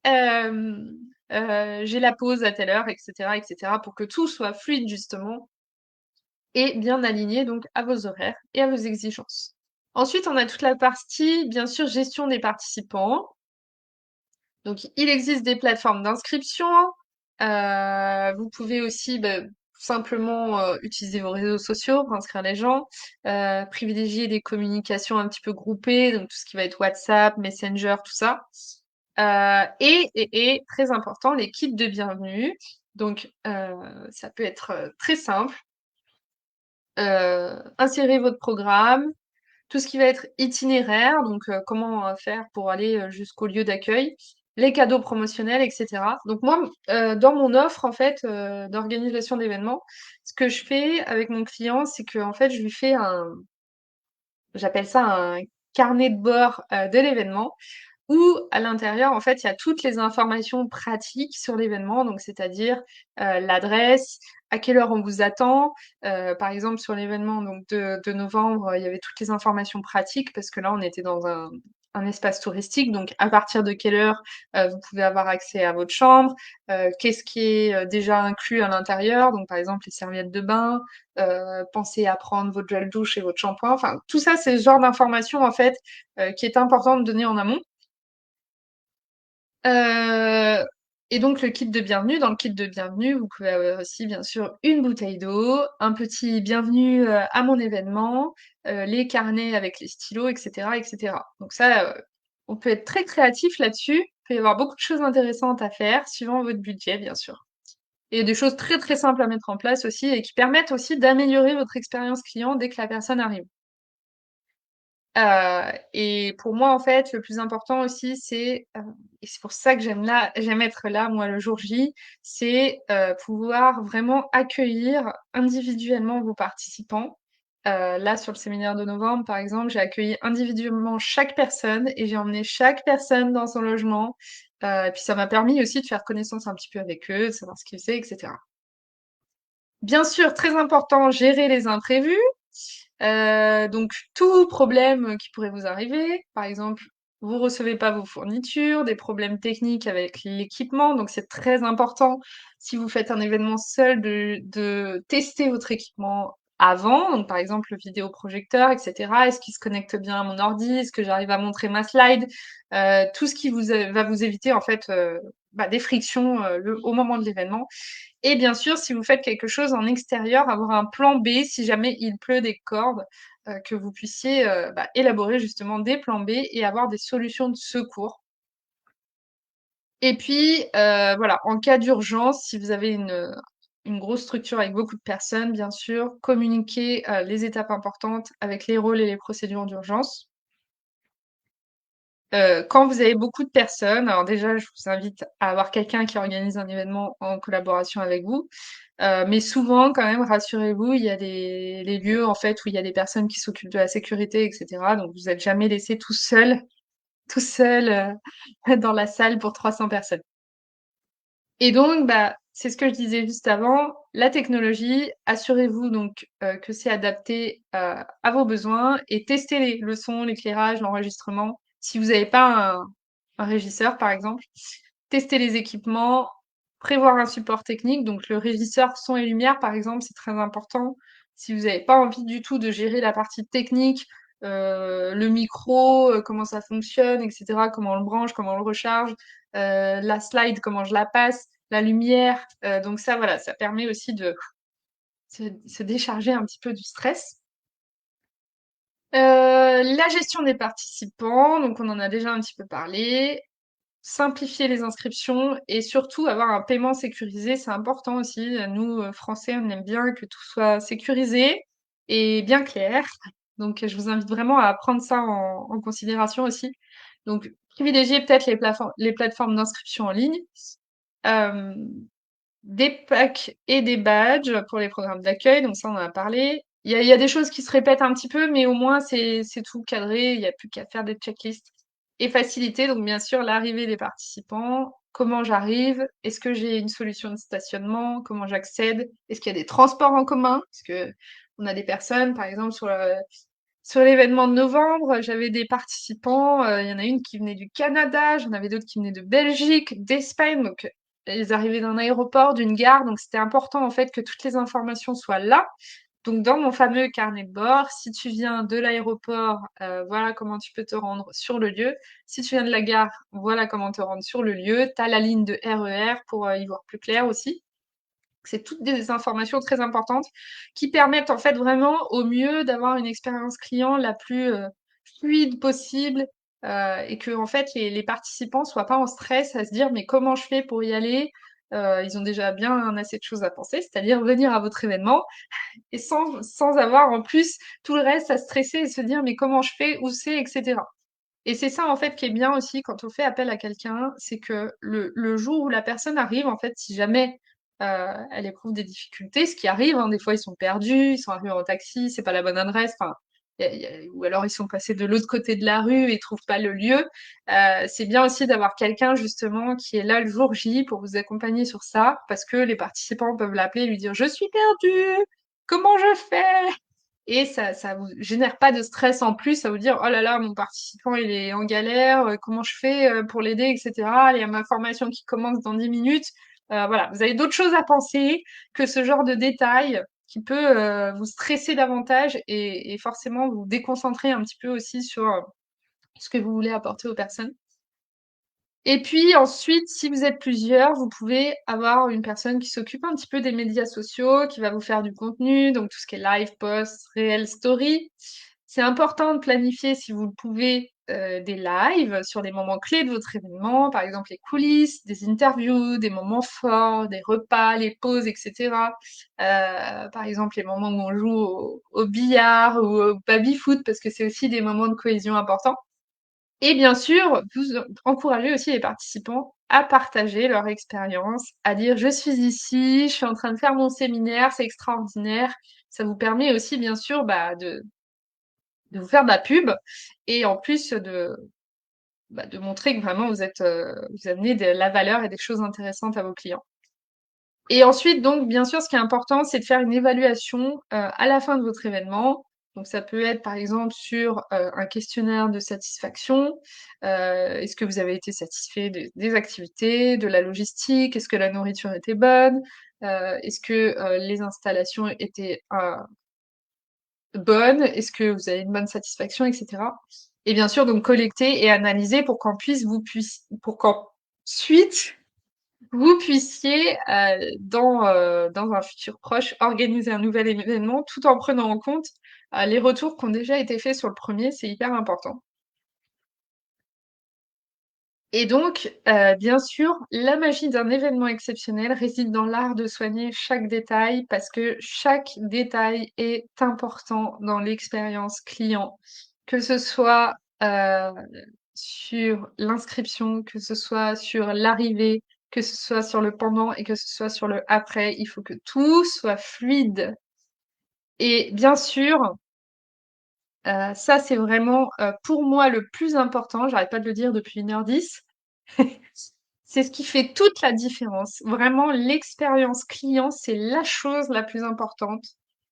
J'ai la pause à telle heure, etc., etc., pour que tout soit fluide justement et bien aligné donc à vos horaires et à vos exigences. Ensuite, on a toute la partie, bien sûr, gestion des participants. Donc, il existe des plateformes d'inscription. Vous pouvez aussi simplement utiliser vos réseaux sociaux pour inscrire les gens, privilégier des communications un petit peu groupées, donc tout ce qui va être WhatsApp, Messenger, tout ça. Et très important, les kits de bienvenue. Donc, ça peut être très simple. Insérer votre programme, tout ce qui va être itinéraire, donc comment faire pour aller jusqu'au lieu d'accueil, les cadeaux promotionnels, etc. Donc moi, dans mon offre en fait d'organisation d'événements, ce que je fais avec mon client, c'est que en fait je lui fais j'appelle ça un carnet de bord de l'événement où à l'intérieur, en fait, il y a toutes les informations pratiques sur l'événement, donc c'est-à-dire l'adresse, à quelle heure on vous attend. Par exemple, sur l'événement donc de novembre, il y avait toutes les informations pratiques parce que là, on était dans un espace touristique, donc à partir de quelle heure vous pouvez avoir accès à votre chambre, qu'est-ce qui est déjà inclus à l'intérieur, donc par exemple les serviettes de bain, pensez à prendre votre gel douche et votre shampoing. Enfin, tout ça, c'est ce genre d'informations en fait qui est important de donner en amont. Heu et donc le kit de bienvenue, dans le kit de bienvenue, vous pouvez avoir aussi bien sûr une bouteille d'eau, un petit bienvenue, à mon événement, les carnets avec les stylos et cetera et cetera. Donc ça, on peut être très créatif là-dessus. Il peut y avoir beaucoup de choses intéressantes à faire suivant votre budget, bien sûr. Et des choses très, très simples à mettre en place aussi et qui permettent aussi d'améliorer votre expérience client dès que la personne arrive. Et pour moi, en fait, le plus important aussi, et c'est pour ça que j'aime être là, moi, le jour J, c'est, pouvoir vraiment accueillir individuellement vos participants. Là, sur le séminaire de novembre, par exemple, j'ai accueilli individuellement chaque personne et j'ai emmené chaque personne dans son logement. Et puis ça m'a permis aussi de faire connaissance un petit peu avec eux, de savoir ce qu'ils faisaient et cetera. Bien sûr, très important, gérer les imprévus. Donc tout problème qui pourrait vous arriver, par exemple, vous recevez pas vos fournitures, des problèmes techniques avec l'équipement, donc c'est très important si vous faites un événement seul de tester votre équipement avant, donc par exemple le vidéoprojecteur, etc. Est-ce qu'il se connecte bien à mon ordi? Est-ce que j'arrive à montrer ma slide? Tout ce qui va vous éviter en fait des frictions au moment de l'événement. Et bien sûr, si vous faites quelque chose en extérieur, avoir un plan B si jamais il pleut des cordes, que vous puissiez élaborer justement des plans B et avoir des solutions de secours. Et puis, voilà, en cas d'urgence, si vous avez une grosse structure avec beaucoup de personnes, bien sûr, communiquer les étapes importantes avec les rôles et les procédures d'urgence. Quand vous avez beaucoup de personnes, alors déjà, je vous invite à avoir quelqu'un qui organise un événement en collaboration avec vous. Mais souvent, quand même, rassurez-vous, il y a les lieux en fait où il y a des personnes qui s'occupent de la sécurité, etc. Donc vous êtes jamais laissé tout seul dans la salle pour 300 personnes. Et donc, c'est ce que je disais juste avant, la technologie, assurez-vous donc que c'est adapté à vos besoins et testez le son, l'éclairage, l'enregistrement. Si vous n'avez pas un régisseur, par exemple, tester les équipements, prévoir un support technique, donc le régisseur son et lumière, par exemple, c'est très important. Si vous n'avez pas envie du tout de gérer la partie technique, le micro, comment ça fonctionne, etc., comment on le branche, comment on le recharge, la slide, comment je la passe, la lumière. Donc ça, voilà, ça permet aussi de se décharger un petit peu du stress. La gestion des participants, donc on en a déjà un petit peu parlé. Simplifier les inscriptions et surtout avoir un paiement sécurisé, c'est important aussi. Nous, Français, on aime bien que tout soit sécurisé et bien clair. Donc, je vous invite vraiment à prendre ça en considération aussi. Donc, privilégier peut-être les plateformes d'inscription en ligne, hem, des packs et des badges pour les programmes d'accueil, donc ça, on en a parlé. Il y a des choses qui se répètent un petit peu, mais au moins c'est tout cadré, il y a plus qu'à faire des checklists et faciliter donc bien sûr l'arrivée des participants. Comment j'arrive? Est-ce que j'ai une solution de stationnement? Comment j'accède? Est-ce qu'il y a des transports en commun? Parce que on a des personnes, par exemple sur l'événement de novembre, j'avais des participants, il y en a une qui venait du Canada, j'en avais d'autres qui venaient de Belgique, d'Espagne, donc ils arrivaient d'un aéroport, d'une gare, donc c'était important en fait que toutes les informations soient là. Donc dans mon fameux carnet de bord, si tu viens de l'aéroport, voilà comment tu peux te rendre sur le lieu. Si tu viens de la gare, voilà comment te rendre sur le lieu. Tu as la ligne de RER pour y voir plus clair aussi. C'est toutes des informations très importantes qui permettent en fait vraiment au mieux d'avoir une expérience client la plus fluide possible et que en fait les participants soient pas en stress à se dire mais comment je fais pour y aller. Ils ont déjà bien assez de choses à penser, c'est-à-dire venir à votre événement et sans avoir en plus tout le reste à stresser et se dire mais comment je fais, où c'est, etc. Et c'est ça en fait qui est bien aussi quand on fait appel à quelqu'un, c'est que le jour où la personne arrive, en fait, si jamais elle éprouve des difficultés, ce qui arrive, hein, des fois ils sont perdus, ils sont arrivés en taxi, c'est pas la bonne adresse, enfin, ou alors ils sont passés de l'autre côté de la rue et trouvent pas le lieu. C'est bien aussi d'avoir quelqu'un justement qui est là le jour J pour vous accompagner sur ça, parce que les participants peuvent l'appeler et lui dire je suis perdu, comment je fais? Et ça vous génère pas de stress en plus à vous dire oh là là mon participant il est en galère, comment je fais pour l'aider, etc. Il y a ma formation qui commence dans 10 minutes. Voilà, vous avez d'autres choses à penser que ce genre de détails qui peut vous stresser davantage et forcément vous déconcentrer un petit peu aussi sur ce que vous voulez apporter aux personnes. Et puis ensuite, si vous êtes plusieurs, vous pouvez avoir une personne qui s'occupe un petit peu des médias sociaux, qui va vous faire du contenu, donc tout ce qui est live, post, réel, story. C'est important de planifier, si vous le pouvez, des lives sur les moments clés de votre événement, par exemple les coulisses, des interviews, des moments forts, des repas, les pauses, etc. Par exemple les moments où on joue au billard ou au baby-foot, parce que c'est aussi des moments de cohésion importants. Et bien sûr, vous encouragez aussi les participants à partager leur expérience, à dire je suis ici, je suis en train de faire mon séminaire, c'est extraordinaire. Ça vous permet aussi, bien sûr, de vous faire de la pub et en plus de montrer que vraiment vous amenez de la valeur et des choses intéressantes à vos clients. Et ensuite, donc, bien sûr, ce qui est important, c'est de faire une évaluation à la fin de votre événement. Donc, ça peut être, par exemple, sur un questionnaire de satisfaction. Est-ce que vous avez été satisfait des activités, de la logistique? Est-ce que la nourriture était bonne? Est-ce que les installations étaient bonnes? Est-ce que vous avez une bonne satisfaction, etc. Et bien sûr, donc, collecter et analyser pour pour qu'ensuite, vous puissiez, dans un futur proche, organiser un nouvel événement tout en prenant en compte, les retours qui ont déjà été faits sur le premier, c'est hyper important. Et donc, bien sûr, la magie d'un événement exceptionnel réside dans l'art de soigner chaque détail parce que chaque détail est important dans l'expérience client. Que ce soit, sur l'inscription, que ce soit sur l'arrivée, que ce soit sur le pendant et que ce soit sur le après, il faut que tout soit fluide. Et bien sûr, ça c'est vraiment, pour moi le plus important, j'arrête pas de le dire depuis 1h10. C'est ce qui fait toute la différence. Vraiment, l'expérience client, c'est la chose la plus importante.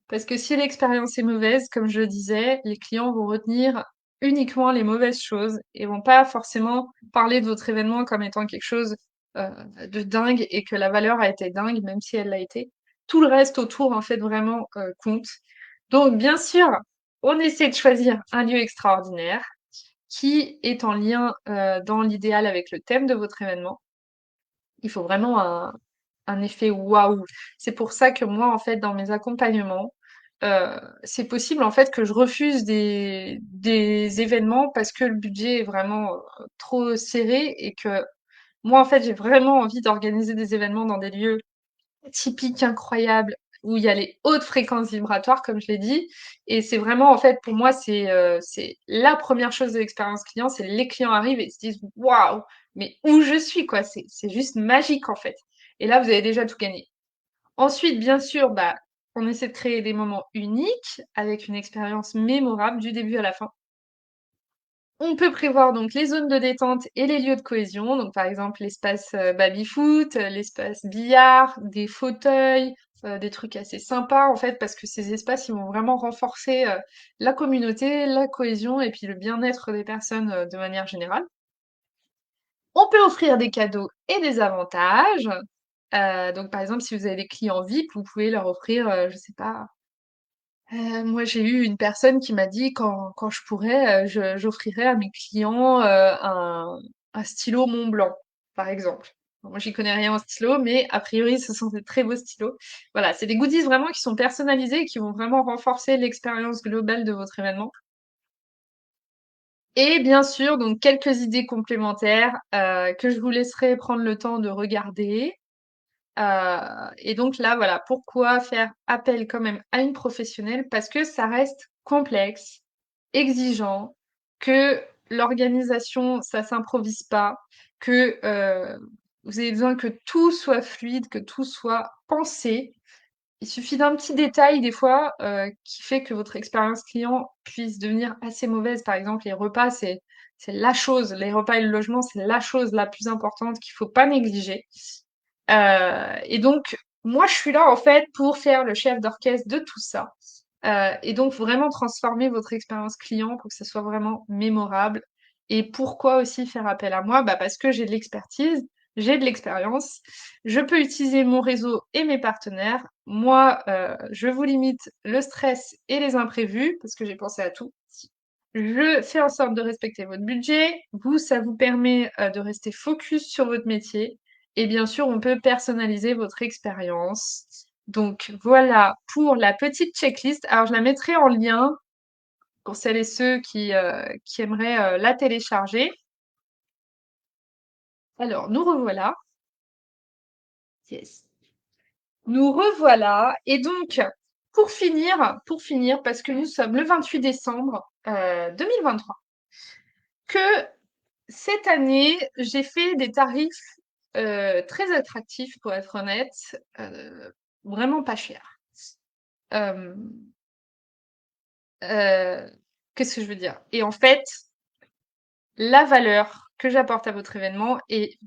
Parce que si l'expérience est mauvaise, comme je le disais, les clients vont retenir uniquement les mauvaises choses et vont pas forcément parler de votre événement comme étant quelque chose de dingue et que la valeur a été dingue, même si elle l'a été. Tout le reste autour, en fait, vraiment compte. Donc, bien sûr, on essaie de choisir un lieu extraordinaire qui est en lien dans l'idéal avec le thème de votre événement. Il faut vraiment un effet waouh. C'est pour ça que moi, en fait, dans mes accompagnements, c'est possible en fait que je refuse des événements parce que le budget est vraiment trop serré et que moi, en fait, j'ai vraiment envie d'organiser des événements dans des lieux typiques, incroyables, où il y a les hautes fréquences vibratoires, comme je l'ai dit. Et c'est vraiment, en fait, pour moi, c'est la première chose de l'expérience client, c'est les clients arrivent et se disent waouh, mais où je suis, quoi. C'est juste magique, en fait. Et là, vous avez déjà tout gagné. Ensuite, bien sûr, bah, On essaie de créer des moments uniques avec une expérience mémorable du début à la fin. On peut prévoir donc les zones de détente et les lieux de cohésion, donc par exemple l'espace baby-foot, l'espace billard, des fauteuils, des trucs assez sympas en fait, parce que ces espaces, ils vont vraiment renforcer la communauté, la cohésion et puis le bien-être des personnes de manière générale. On peut offrir des cadeaux et des avantages. Donc par exemple, si vous avez des clients VIP, vous pouvez leur offrir, je sais pas, moi, j'ai eu une personne qui m'a dit quand je pourrais, j'offrirais à mes clients un stylo Montblanc, par exemple. Bon, moi, j'y connais rien en stylo, mais a priori, ce sont des très beaux stylos. Voilà, c'est des goodies vraiment qui sont personnalisés et qui vont vraiment renforcer l'expérience globale de votre événement. Et bien sûr, donc quelques idées complémentaires que je vous laisserai prendre le temps de regarder. Et donc là, voilà, pourquoi faire appel quand même à une professionnelle? Parce que ça reste complexe, exigeant, que l'organisation, ça s'improvise pas, que vous avez besoin que tout soit fluide, que tout soit pensé. Il suffit d'un petit détail des fois qui fait que votre expérience client puisse devenir assez mauvaise. Par exemple, les repas, c'est la chose, les repas et le logement, c'est la chose la plus importante qu'il faut pas négliger. Et donc, moi, je suis là, en fait, pour faire le chef d'orchestre de tout ça. Et donc, vraiment transformer votre expérience client pour que ça soit vraiment mémorable. Et pourquoi aussi faire appel à moi? Bah, parce que j'ai de l'expertise, j'ai de l'expérience, je peux utiliser mon réseau et mes partenaires. Moi, je vous limite le stress et les imprévus, parce que j'ai pensé à tout. Je fais en sorte de respecter votre budget. Vous, ça vous permet de rester focus sur votre métier. Et bien sûr, on peut personnaliser votre expérience. Donc voilà pour la petite checklist. Alors, je la mettrai en lien pour celles et ceux qui aimeraient la télécharger. Alors, nous revoilà. Yes. Nous revoilà. Et donc, pour finir, parce que nous sommes le 28 décembre 2023, que cette année, j'ai fait des tarifs très attractifs, pour être honnête, vraiment pas chers. Euh, euh, Qu'est-ce que je veux dire? Et en fait, la valeur que j'apporte à votre événement est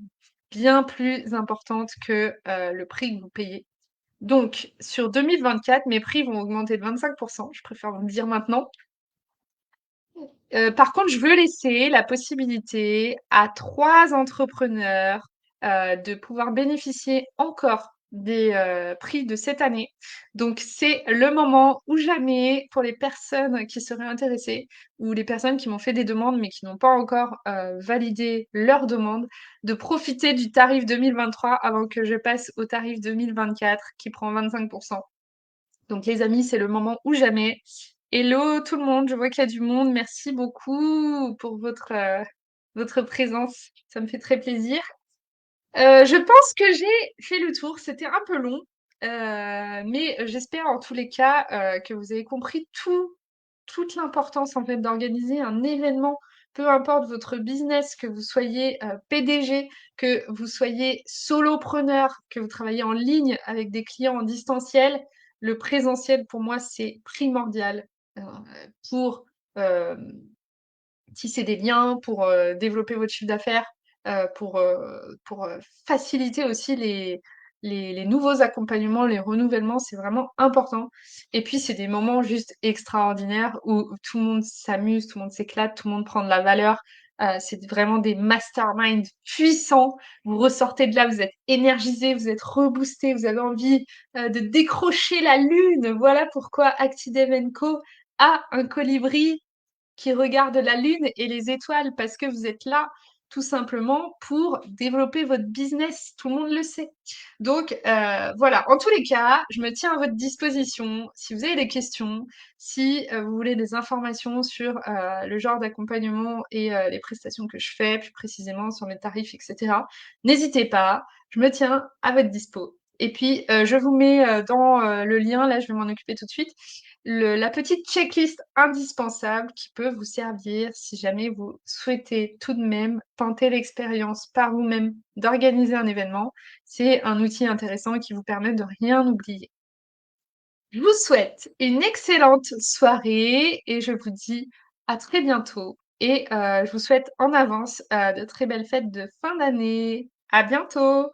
bien plus importante que le prix que vous payez. Donc, sur 2024, mes prix vont augmenter de 25%, je préfère vous le dire maintenant. Par contre, je veux laisser la possibilité à 3 entrepreneurs, de pouvoir bénéficier encore des, prix de cette année. Donc c'est le moment ou jamais pour les personnes qui seraient intéressées ou les personnes qui m'ont fait des demandes mais qui n'ont pas encore, validé leur demande, de profiter du tarif 2023 avant que je passe au tarif 2024 qui prend 25. Donc les amis, c'est le moment ou jamais. Hello tout le monde, je vois qu'il y a du monde. Merci beaucoup pour votre présence. Ça me fait très plaisir. Je pense que j'ai fait le tour. C'était un peu long, mais j'espère en tous les cas que vous avez compris toute l'importance en fait d'organiser un événement, peu importe votre business, que vous soyez PDG, que vous soyez solopreneur, que vous travaillez en ligne avec des clients en distanciel. Le présentiel pour moi c'est primordial pour euh, tisser des liens, pour développer votre chiffre d'affaires, pour faciliter aussi les nouveaux accompagnements, les renouvellements, c'est vraiment important. Et puis, c'est des moments juste extraordinaires où tout le monde s'amuse, tout le monde s'éclate, tout le monde prend de la valeur. C'est vraiment des masterminds puissants. Vous ressortez de là, vous êtes énergisé, vous êtes reboosté, vous avez envie de décrocher la lune. Voilà pourquoi Actidev Co a un colibri qui regarde la lune et les étoiles parce que vous êtes là tout simplement pour développer votre business. Tout le monde le sait. Donc voilà, en tous les cas, je me tiens à votre disposition. Si vous avez des questions, si vous voulez des informations sur le genre d'accompagnement et les prestations que je fais, plus précisément sur mes tarifs, etc., n'hésitez pas, je me tiens à votre dispo. Et puis, je vous mets dans le lien, là, je vais m'en occuper tout de suite, la petite checklist indispensable qui peut vous servir si jamais vous souhaitez tout de même tenter l'expérience par vous-même d'organiser un événement. C'est un outil intéressant qui vous permet de rien oublier. Je vous souhaite une excellente soirée et je vous dis à très bientôt et je vous souhaite en avance, de très belles fêtes de fin d'année. À bientôt!